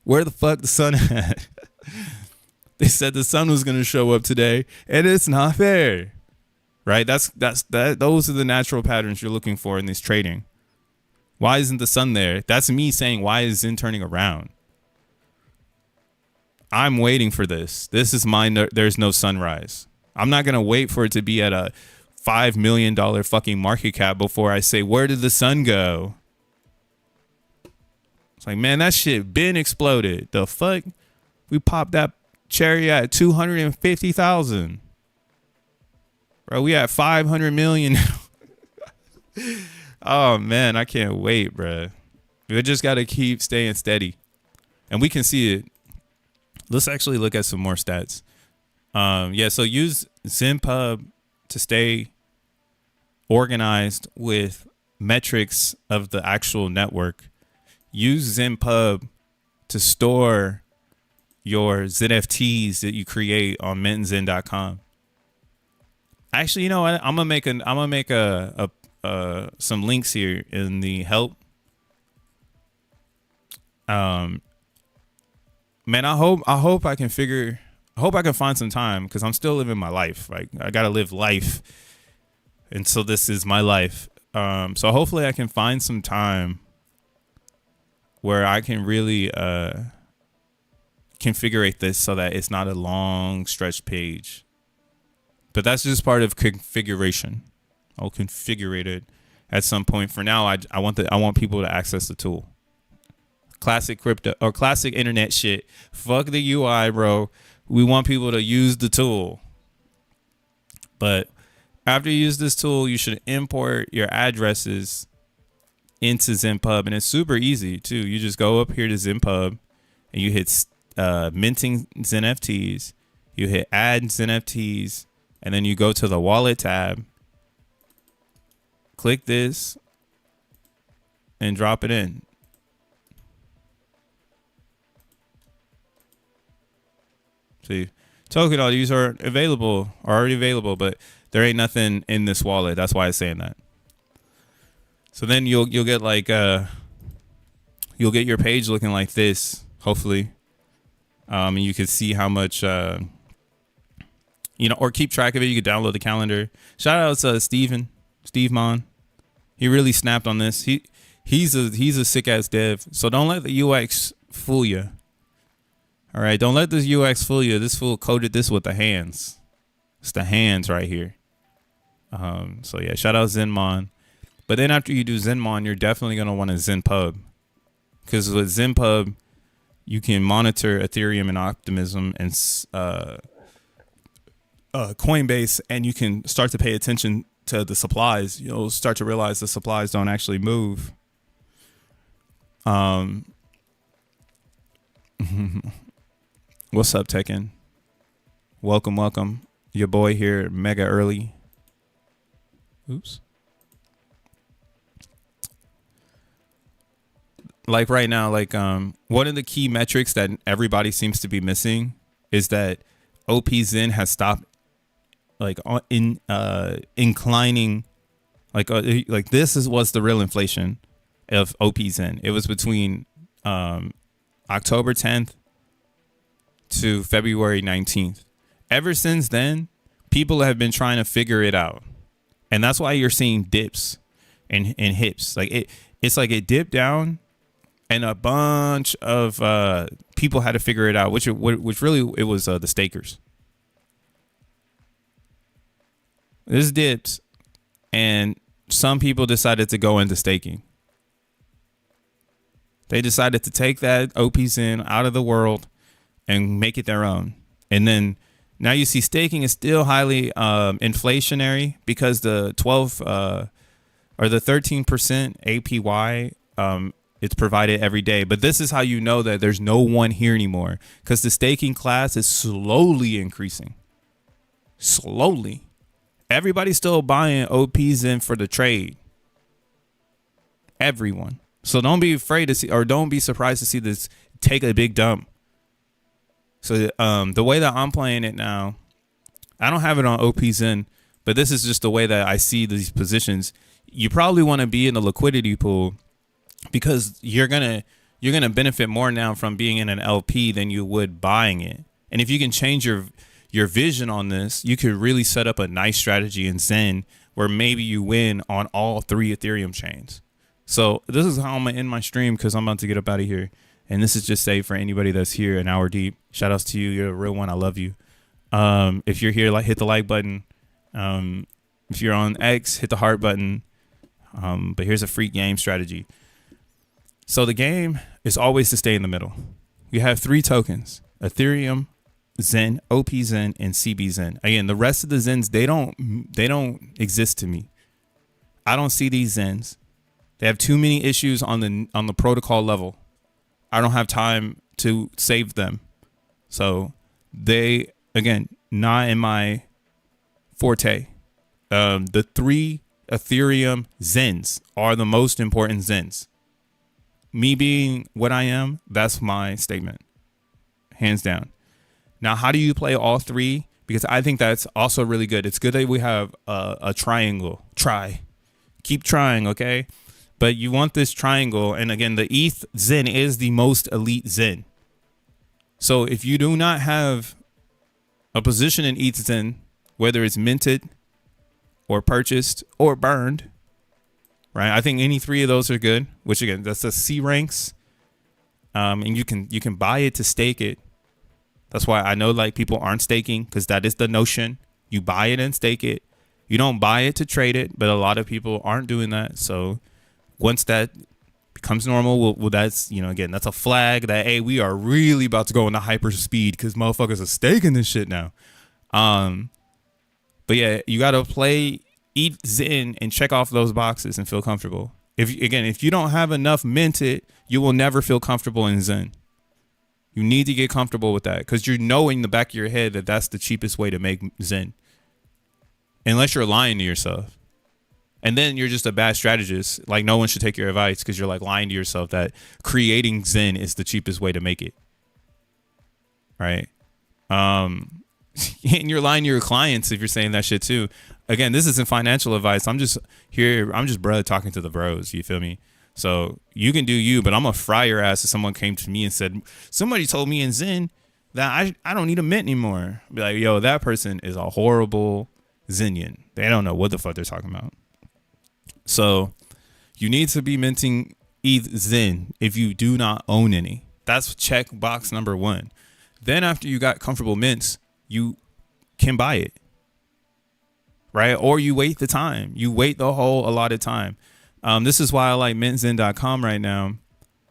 Where the fuck the sun at? They said the sun was going to show up today, and it's not fair. Right? Those are the natural patterns you're looking for in this trading. Why isn't the sun there? That's me saying, why is Zen turning around? I'm waiting for this. This is there's no sunrise. I'm not going to wait for it to be at a $5 million fucking market cap before I say, where did the sun go? It's like, man, that shit been exploded. The fuck? We popped that cherry at 250,000. Bro, we at 500 million now. Oh, man, I can't wait, bro. We just got to keep staying steady. And we can see it. Let's actually look at some more stats. So use xen.pub to stay organized with metrics of the actual network. Use xen.pub to store your xeNFTs that you create on mintandxen.com. Actually, you know what? I'm gonna make some links here in the help. Man, I hope I can find some time, because I'm still living my life. Like, I gotta live life, and so this is my life. So hopefully I can find some time where I can really configure this so that it's not a long stretch page. But that's just part of configuration. I'll configure it at some point. For now, I want people to access the tool. Classic crypto or classic internet shit. Fuck the UI, bro. We want people to use the tool. But after you use this tool, you should import your addresses into xen.pub, and it's super easy too. You just go up here to xen.pub and you hit minting xeNFTs. You hit add xeNFTs, and then you go to the wallet tab. Click this and drop it in. See, token all these are already available, but there ain't nothing in this wallet. That's why it's saying that. So then you'll get like you'll get your page looking like this, hopefully. And you can see how much or keep track of it. You can download the calendar. Shout out to Steve Mon. He really snapped on this. He's a sick ass dev. So don't let the UX fool you. All right, don't let this UX fool you. This fool coded this with the hands. It's the hands right here. So yeah, shout out XenMon. But then after you do XenMon, you're definitely gonna want to xen.pub, because with xen.pub you can monitor Ethereum and Optimism and Coinbase, and you can start to pay attention to the supplies. You'll start to realize the supplies don't actually move. What's up, Tekken? Welcome. Your boy here, mega early. Oops. Like right now, like one of the key metrics that everybody seems to be missing is that OP.Xen has stopped inclining. Like this was the real inflation of OP.Xen. It was between October 10th to February 19th. Ever since then, people have been trying to figure it out. And that's why you're seeing dips and hips. Like it's like it dipped down, and a bunch of people had to figure it out, which really it was the stakers. This dipped, and some people decided to go into staking. They decided to take that OP.Xen out of the world and make it their own. And then now you see staking is still highly inflationary, because the 12 or the 13% APY it's provided every day. But this is how you know that there's no one here anymore, because the staking class is slowly increasing. Slowly. Everybody's still buying OP.Xen for the trade. Everyone. So don't be afraid to see, or don't be surprised to see this take a big dump. So the way that I'm playing it now, I don't have it on OP.Xen, but this is just the way that I see these positions. You probably want to be in the liquidity pool, because you're gonna benefit more now from being in an LP than you would buying it. And if you can change your vision on this, you could really set up a nice strategy in Xen where maybe you win on all 3 Ethereum chains. So this is how I'm gonna end my stream, because I'm about to get up out of here. And this is just safe for anybody that's here an hour deep. Shout outs to you. You're a real one. I love you. If you're here, hit the like button. If you're on X, hit the heart button. But here's a free game strategy. So the game is always to stay in the middle. You have 3 tokens: Ethereum, Xen, OP.Xen, and CB.Xen. Again, the rest of the Xens, they don't exist to me. I don't see these Xens. They have too many issues on the protocol level. I don't have time to save them. So they, again, not in my forte. The 3 Ethereum Zens are the most important Zens. Me being what I am, that's my statement, hands down. Now, how do you play all three? Because I think that's also really good. It's good that we have a triangle. Keep trying, okay? But you want this triangle. And again, the ETH Zen is the most elite Zen. So if you do not have a position in ETH Zen, whether it's minted or purchased or burned, right? I think any three of those are good, which again, that's the C ranks. And you can buy it to stake it. That's why I know like people aren't staking, because that is the notion. You buy it and stake it. You don't buy it to trade it, but a lot of people aren't doing that. So once that becomes normal, well that's, you know, again, that's a flag that, hey, we are really about to go into hyper speed because motherfuckers are staking this shit now. But yeah, you got to play ETH Zen and check off those boxes and feel comfortable. If you don't have enough minted, you will never feel comfortable in Zen. You need to get comfortable with that, because you know in the back of your head that that's the cheapest way to make Zen. Unless you're lying to yourself. And then you're just a bad strategist. Like, no one should take your advice because you're like lying to yourself that creating Zen is the cheapest way to make it. Right? And you're lying to your clients if you're saying that shit too. Again, this isn't financial advice. I'm just bro talking to the bros. You feel me? So you can do you, but I'm gonna fry your ass if someone came to me and said, somebody told me in Zen that I don't need a mint anymore. Be like, yo, that person is a horrible Zenian. They don't know what the fuck they're talking about. So you need to be minting ETH Zen if you do not own any. That's check box number 1. Then after you got comfortable mints, you can buy it. Right? Or you wait the time. You wait the whole allotted time. This is why I like mintzen.com right now,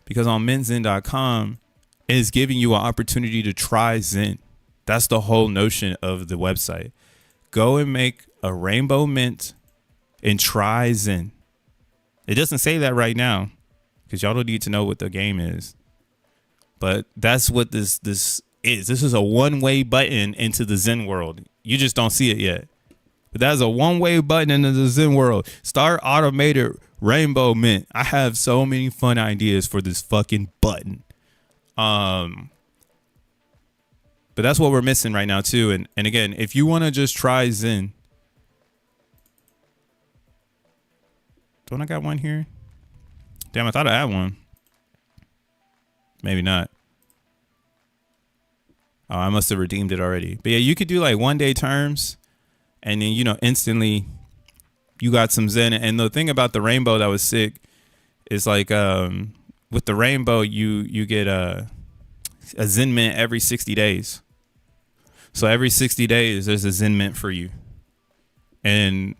because on mintzen.com it is giving you an opportunity to try Zen. That's the whole notion of the website. Go and make a rainbow mint and try Zen. It doesn't say that right now because y'all don't need to know what the game is. But that's what this is. This is a one-way button into the Zen world. You just don't see it yet. But that's a one-way button into the Zen world. Start automated rainbow mint. I have so many fun ideas for this fucking button. But that's what we're missing right now too. And again, if you want to just try Zen. Don't I got one here? Damn, I thought I had one. Maybe not. Oh, I must have redeemed it already. But yeah, you could do like 1-day terms. And then, you know, instantly you got some Zen. And the thing about the rainbow that was sick is like with the rainbow, you get a Zen mint every 60 days. So every 60 days, there's a Zen mint for you. And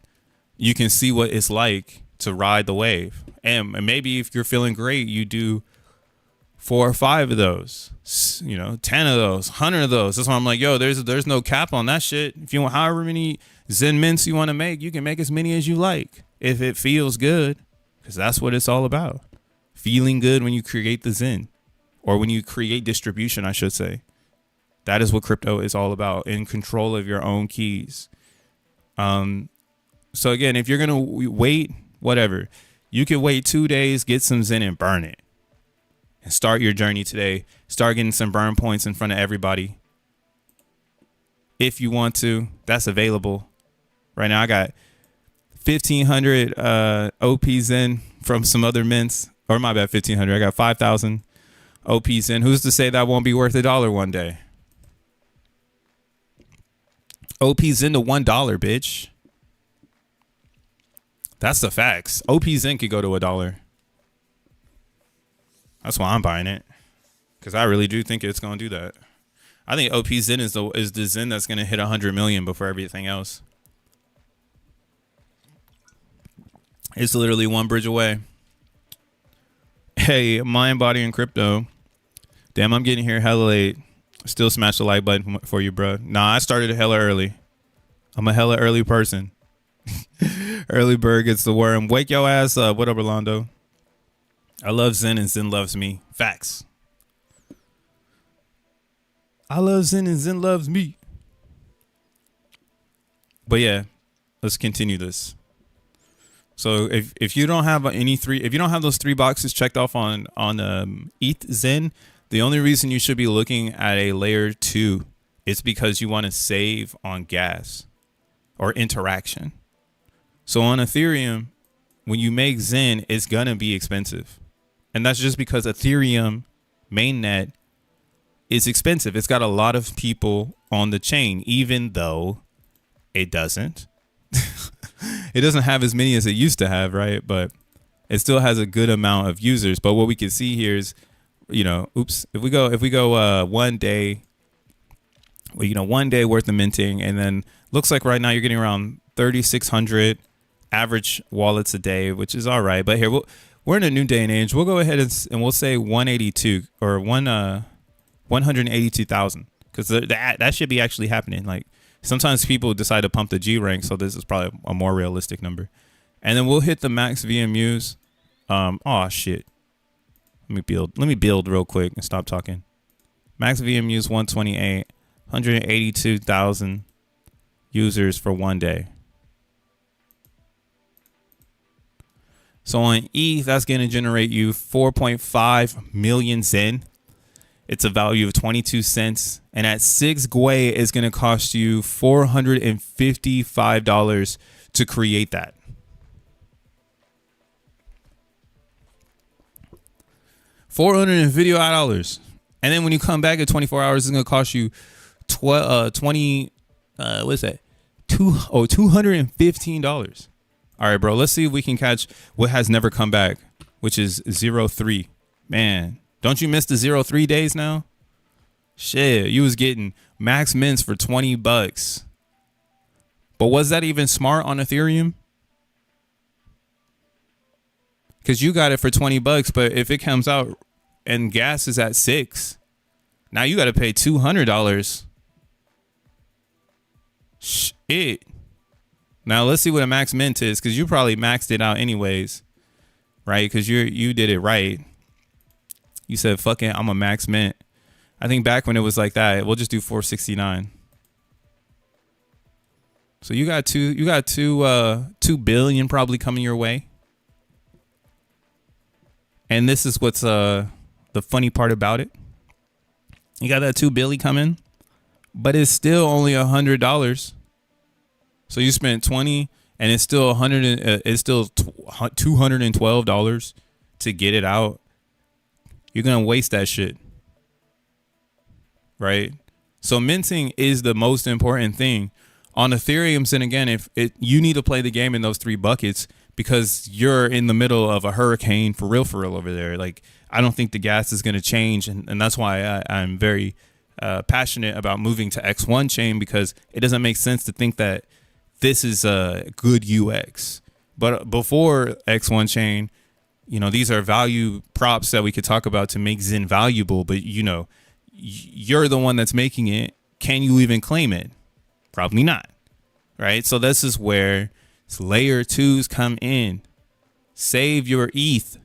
you can see what it's like to ride the wave. And maybe if you're feeling great, you do 4 or 5 of those, you know, 10 of those, 100 of those. That's why I'm like, yo, there's no cap on that shit. If you want however many Zen mints you want to make, you can make as many as you like if it feels good, because that's what it's all about. Feeling good when you create the Zen, or when you create distribution, I should say. That is what crypto is all about, in control of your own keys. So again, if you're going to wait, whatever, you can wait 2 days, get some Zen and burn it. And start your journey today. Start getting some burn points in front of everybody. If you want to, that's available. Right now I got 1,500 OP Zen from some other mints. Or my bad, 1,500. I got 5,000 OP Zen. Who's to say that won't be worth $1 one day? OP Zen to $1, bitch. That's the facts. OP Zen could go to $1. That's why I'm buying it, because I really do think it's going to do that. I think OP Zen is the Zen that's going to hit 100 million before everything else. It's literally one bridge away. Hey, mind, body, and crypto. Damn, I'm getting here hella late. Still smash the like button for you, bro. Nah, I started hella early. I'm a hella early person. Early bird gets the worm. Wake your ass up. What up, Orlando? I love Zen and Zen loves me. Facts. I love Zen and Zen loves me. But yeah, let's continue this. So if you don't have if you don't have those 3 boxes checked off on ETH Zen, the only reason you should be looking at a layer 2 is because you want to save on gas or interaction. So on Ethereum, when you make Zen, it's gonna be expensive, and that's just because Ethereum mainnet is expensive. It's got a lot of people on the chain, even though it doesn't. It doesn't have as many as it used to have, right? But it still has a good amount of users. But what we can see here is, if we go 1 day, well, 1 day worth of minting, and then looks like right now you're getting around 3,600 average wallets a day, which is all right. But here we're in a new day and age. We'll go ahead and we'll say 182 or 182,000, because that should be actually happening. Like, sometimes people decide to pump the G rank, so this is probably a more realistic number. And then we'll hit the max VMUs. Oh shit. Let me build real quick and stop talking. Max VMUs 128, 182,000 users for 1 day. So on ETH, that's going to generate you 4.5 million Zen. It's a value of 22 cents. And at 6 Gwei, it's going to cost you $455 to create that. $450. And then when you come back at 24 hours, it's going to cost you $215. All right, bro, let's see if we can catch what has never come back, which is 0.3. Man, don't you miss the 0.3 days now? Shit, you was getting max mints for $20. But was that even smart on Ethereum? Because you got it for $20, but if it comes out and gas is at 6, now you got to pay $200. Shit. Now let's see what a max mint is, because you probably maxed it out anyways, right? Because you did it right. You said, fuck it, I'm a max mint. I think back when it was like that, we'll just do 469. So you got two billion probably coming your way. And this is what's the funny part about it. You got that 2 billion coming, but it's still only $100. So you spent 20, and it's still $212 to get it out. You're gonna waste that shit, right? So minting is the most important thing on Ethereum. And again, you need to play the game in those 3 buckets, because you're in the middle of a hurricane for real over there. Like, I don't think the gas is gonna change, and that's why I'm very passionate about moving to X1 chain, because it doesn't make sense to think that this is a good UX. But before X1 chain, these are value props that we could talk about to make Zen valuable. But you're the one that's making it. Can you even claim it? Probably not. Right? So this is where layer 2s come in. Save your ETH.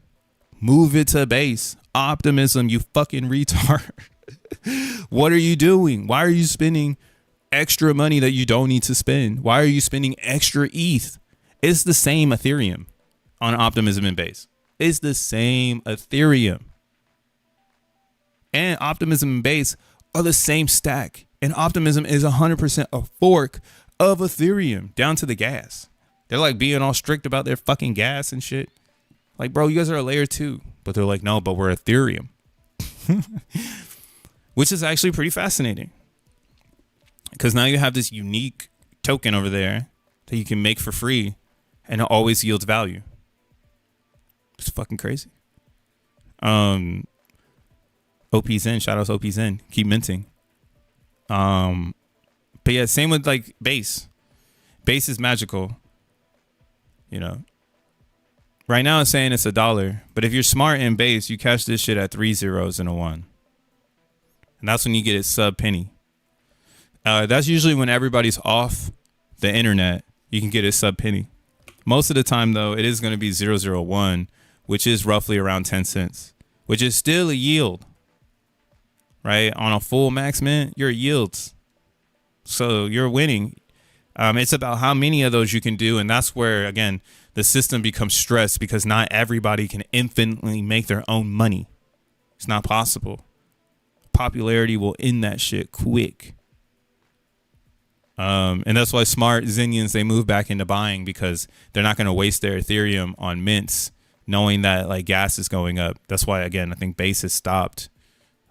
Move it to base. Optimism, you fucking retard. What are you doing? Why are you spending extra money that you don't need to spend? Why are you spending extra ETH? It's the same Ethereum on Optimism and Base. It's the same Ethereum. And Optimism and Base are the same stack. And Optimism is 100% a fork of Ethereum down to the gas. They're like being all strict about their fucking gas and shit. Like, bro, you guys are a layer 2. But they're like, no, but we're Ethereum. Which is actually pretty fascinating. Because now you have this unique token over there that you can make for free, and it always yields value. It's fucking crazy. OP Zen, shout out to OP Zen. Keep minting. But yeah, same with like Base. Base is magical. Right now it's saying it's $1, but if you're smart in Base, you catch this shit at 3 zeros and a 1. And that's when you get it sub penny. That's usually when everybody's off the internet. You can get it sub penny. Most of the time, though, it is going to be 0.001, which is roughly around 10 cents, which is still a yield, right? On a full max mint, your yields. So you're winning. It's about how many of those you can do. And that's where, again, the system becomes stressed because not everybody can infinitely make their own money. It's not possible. Popularity will end that shit quick. And that's why smart Xenians, they move back into buying because they're not going to waste their Ethereum on mints, knowing that like gas is going up. That's why, again, I think Base has stopped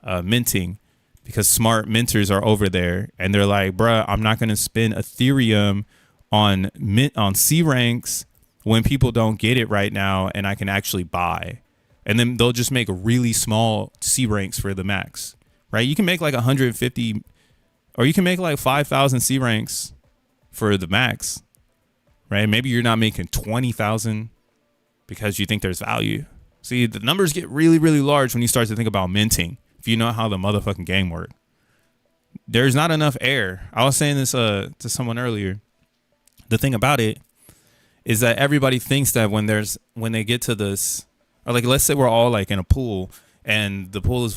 minting because smart minters are over there and they're like, bruh, I'm not going to spend Ethereum on C ranks when people don't get it right now and I can actually buy. And then they'll just make really small C ranks for the max, right? You can make like 150 or you can make like 5,000 C ranks for the max, right? Maybe you're not making 20,000 because you think there's value. See, the numbers get really, really large when you start to think about minting. If you know how the motherfucking game works, there's not enough air. I was saying this to someone earlier. The thing about it is that everybody thinks that when they get to this, or like let's say we're all like in a pool and the pool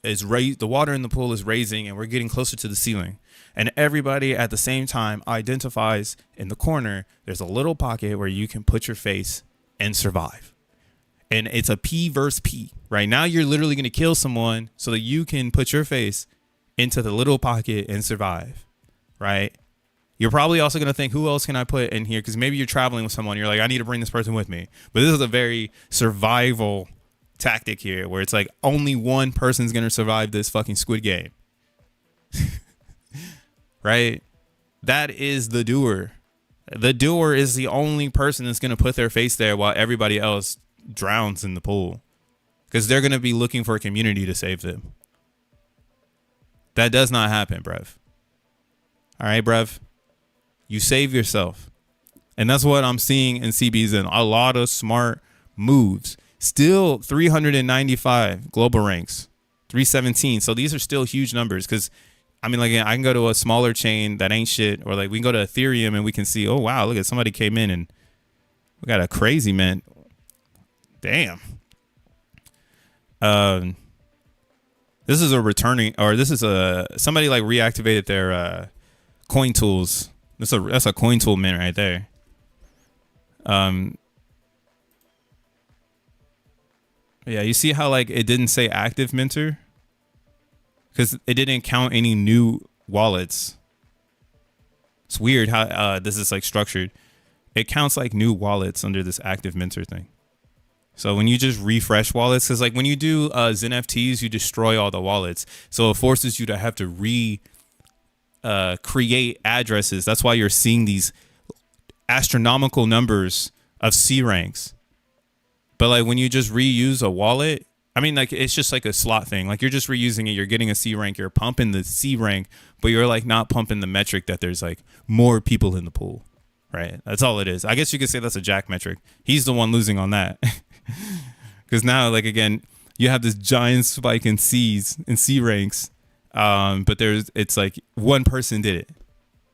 is raised, the water in the pool is raising and we're getting closer to the ceiling, and everybody at the same time identifies in the corner there's a little pocket where you can put your face and survive. And it's a P versus P. Right now you're literally going to kill someone so that you can put your face into the little pocket and survive, right? You're probably also going to think, who else can I put in here? Because maybe you're traveling with someone. You're like, I need to bring this person with me. But this is a very survival tactic here where it's like only one person's going to survive this fucking Squid Game. Right? That is the doer. The doer is the only person that's going to put their face there while everybody else drowns in the pool. Because they're going to be looking for a community to save them. That does not happen, bruv. All right, bruv. You save yourself. And that's what I'm seeing in CBs in a lot of smart moves. Still 395 global ranks, 317. So these are still huge numbers because, I mean, like I can go to a smaller chain that ain't shit, or like we can go to Ethereum and we can see, oh, wow, look at somebody came in and we got a crazy mint. Damn. This is a returning, or this is a somebody like reactivated their coin tools. That's a coin tool mint right there. Yeah, you see how like it didn't say active minter because it didn't count any new wallets. It's weird how this is like structured. It counts like new wallets under this active minter thing. So when you just refresh wallets, because like when you do xeNFTs, you destroy all the wallets. So it forces you to have to create addresses. That's why you're seeing these astronomical numbers of C ranks. But like when you just reuse a wallet, I mean, like it's just like a slot thing. Like you're just reusing it. You're getting a C rank. You're pumping the C rank, but you're like not pumping the metric that there's like more people in the pool. Right. That's all it is. I guess you could say that's a Jack metric. He's the one losing on that. Because now, like, again, you have this giant spike in C's and C ranks. But it's like one person did it.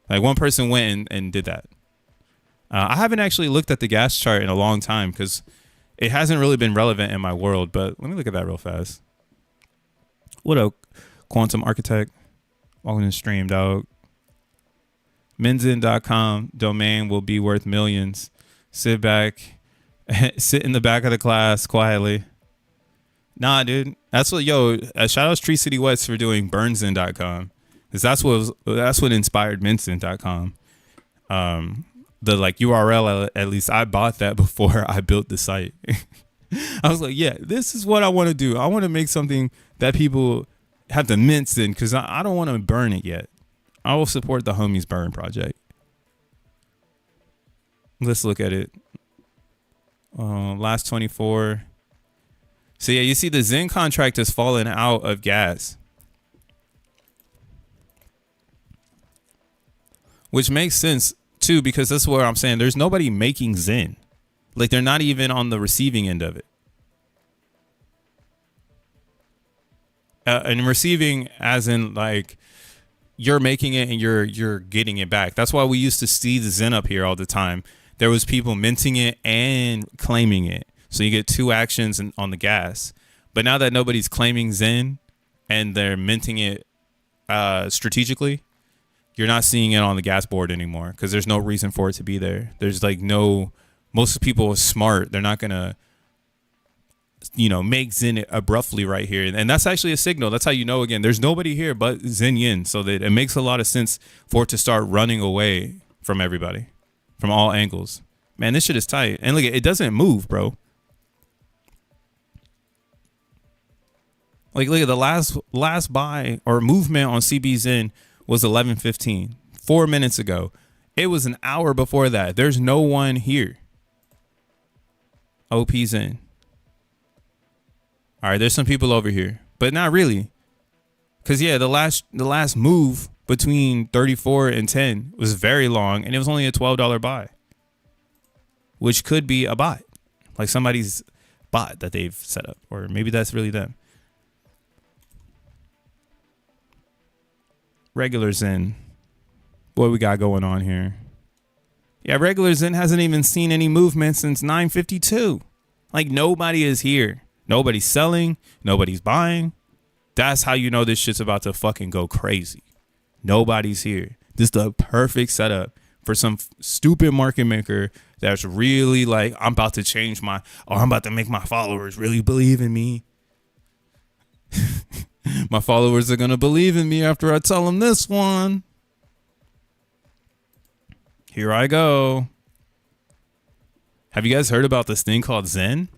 Like one person went and did that. I haven't actually looked at the gas chart in a long time because it hasn't really been relevant in my world. But let me look at that real fast. What up, Quantum Architect? Welcome to the stream, dog. Menzen.com domain will be worth millions. Sit in the back of the class quietly. Nah, dude. That's what, shout out Tree City West for doing Burnsin.com. Because that's what inspired Menzen.com. The like URL, at least I bought that before I built the site. I was like, yeah, this is what I want to do. I want to make something that people have to mince in because I don't want to burn it yet. I will support the homies burn project. Let's look at it. Last 24. So yeah, you see the Zen contract has fallen out of gas. Which makes sense too, because that's what I'm saying. There's nobody making Zen. Like they're not even on the receiving end of it. And receiving as in like you're making it and you're getting it back. That's why we used to see the Zen up here all the time. There was people minting it and claiming it. So you get two actions on the gas. But now that nobody's claiming Zen and they're minting it strategically, you're not seeing it on the gas board anymore because there's no reason for it to be there. There's like no Most people are smart. They're not gonna, make Zen abruptly right here. And that's actually a signal. That's how you know, again, there's nobody here but Zen Yin. So that it makes a lot of sense for it to start running away from everybody, from all angles. Man, this shit is tight. And look, it doesn't move, bro. Like, look at the last buy or movement on CB Zen was 11:15, 4 minutes ago. It was an hour before that. There's no one here. OP Zen. All right, there's some people over here, but not really. Cause yeah, the last move between 34 and 10 was very long, and it was only a $12 buy, which could be a bot, like somebody's bot that they've set up, or maybe that's really them. Regular Zen. What we got going on here? Yeah, regular Zen hasn't even seen any movement since 9:52. Like, nobody is here. Nobody's selling. Nobody's buying. That's how you know this shit's about to fucking go crazy. Nobody's here. This is the perfect setup for some stupid market maker that's really like, I'm about to change I'm about to make my followers really believe in me. My followers are going to believe in me after I tell them this one. Here I go. Have you guys heard about this thing called Zen?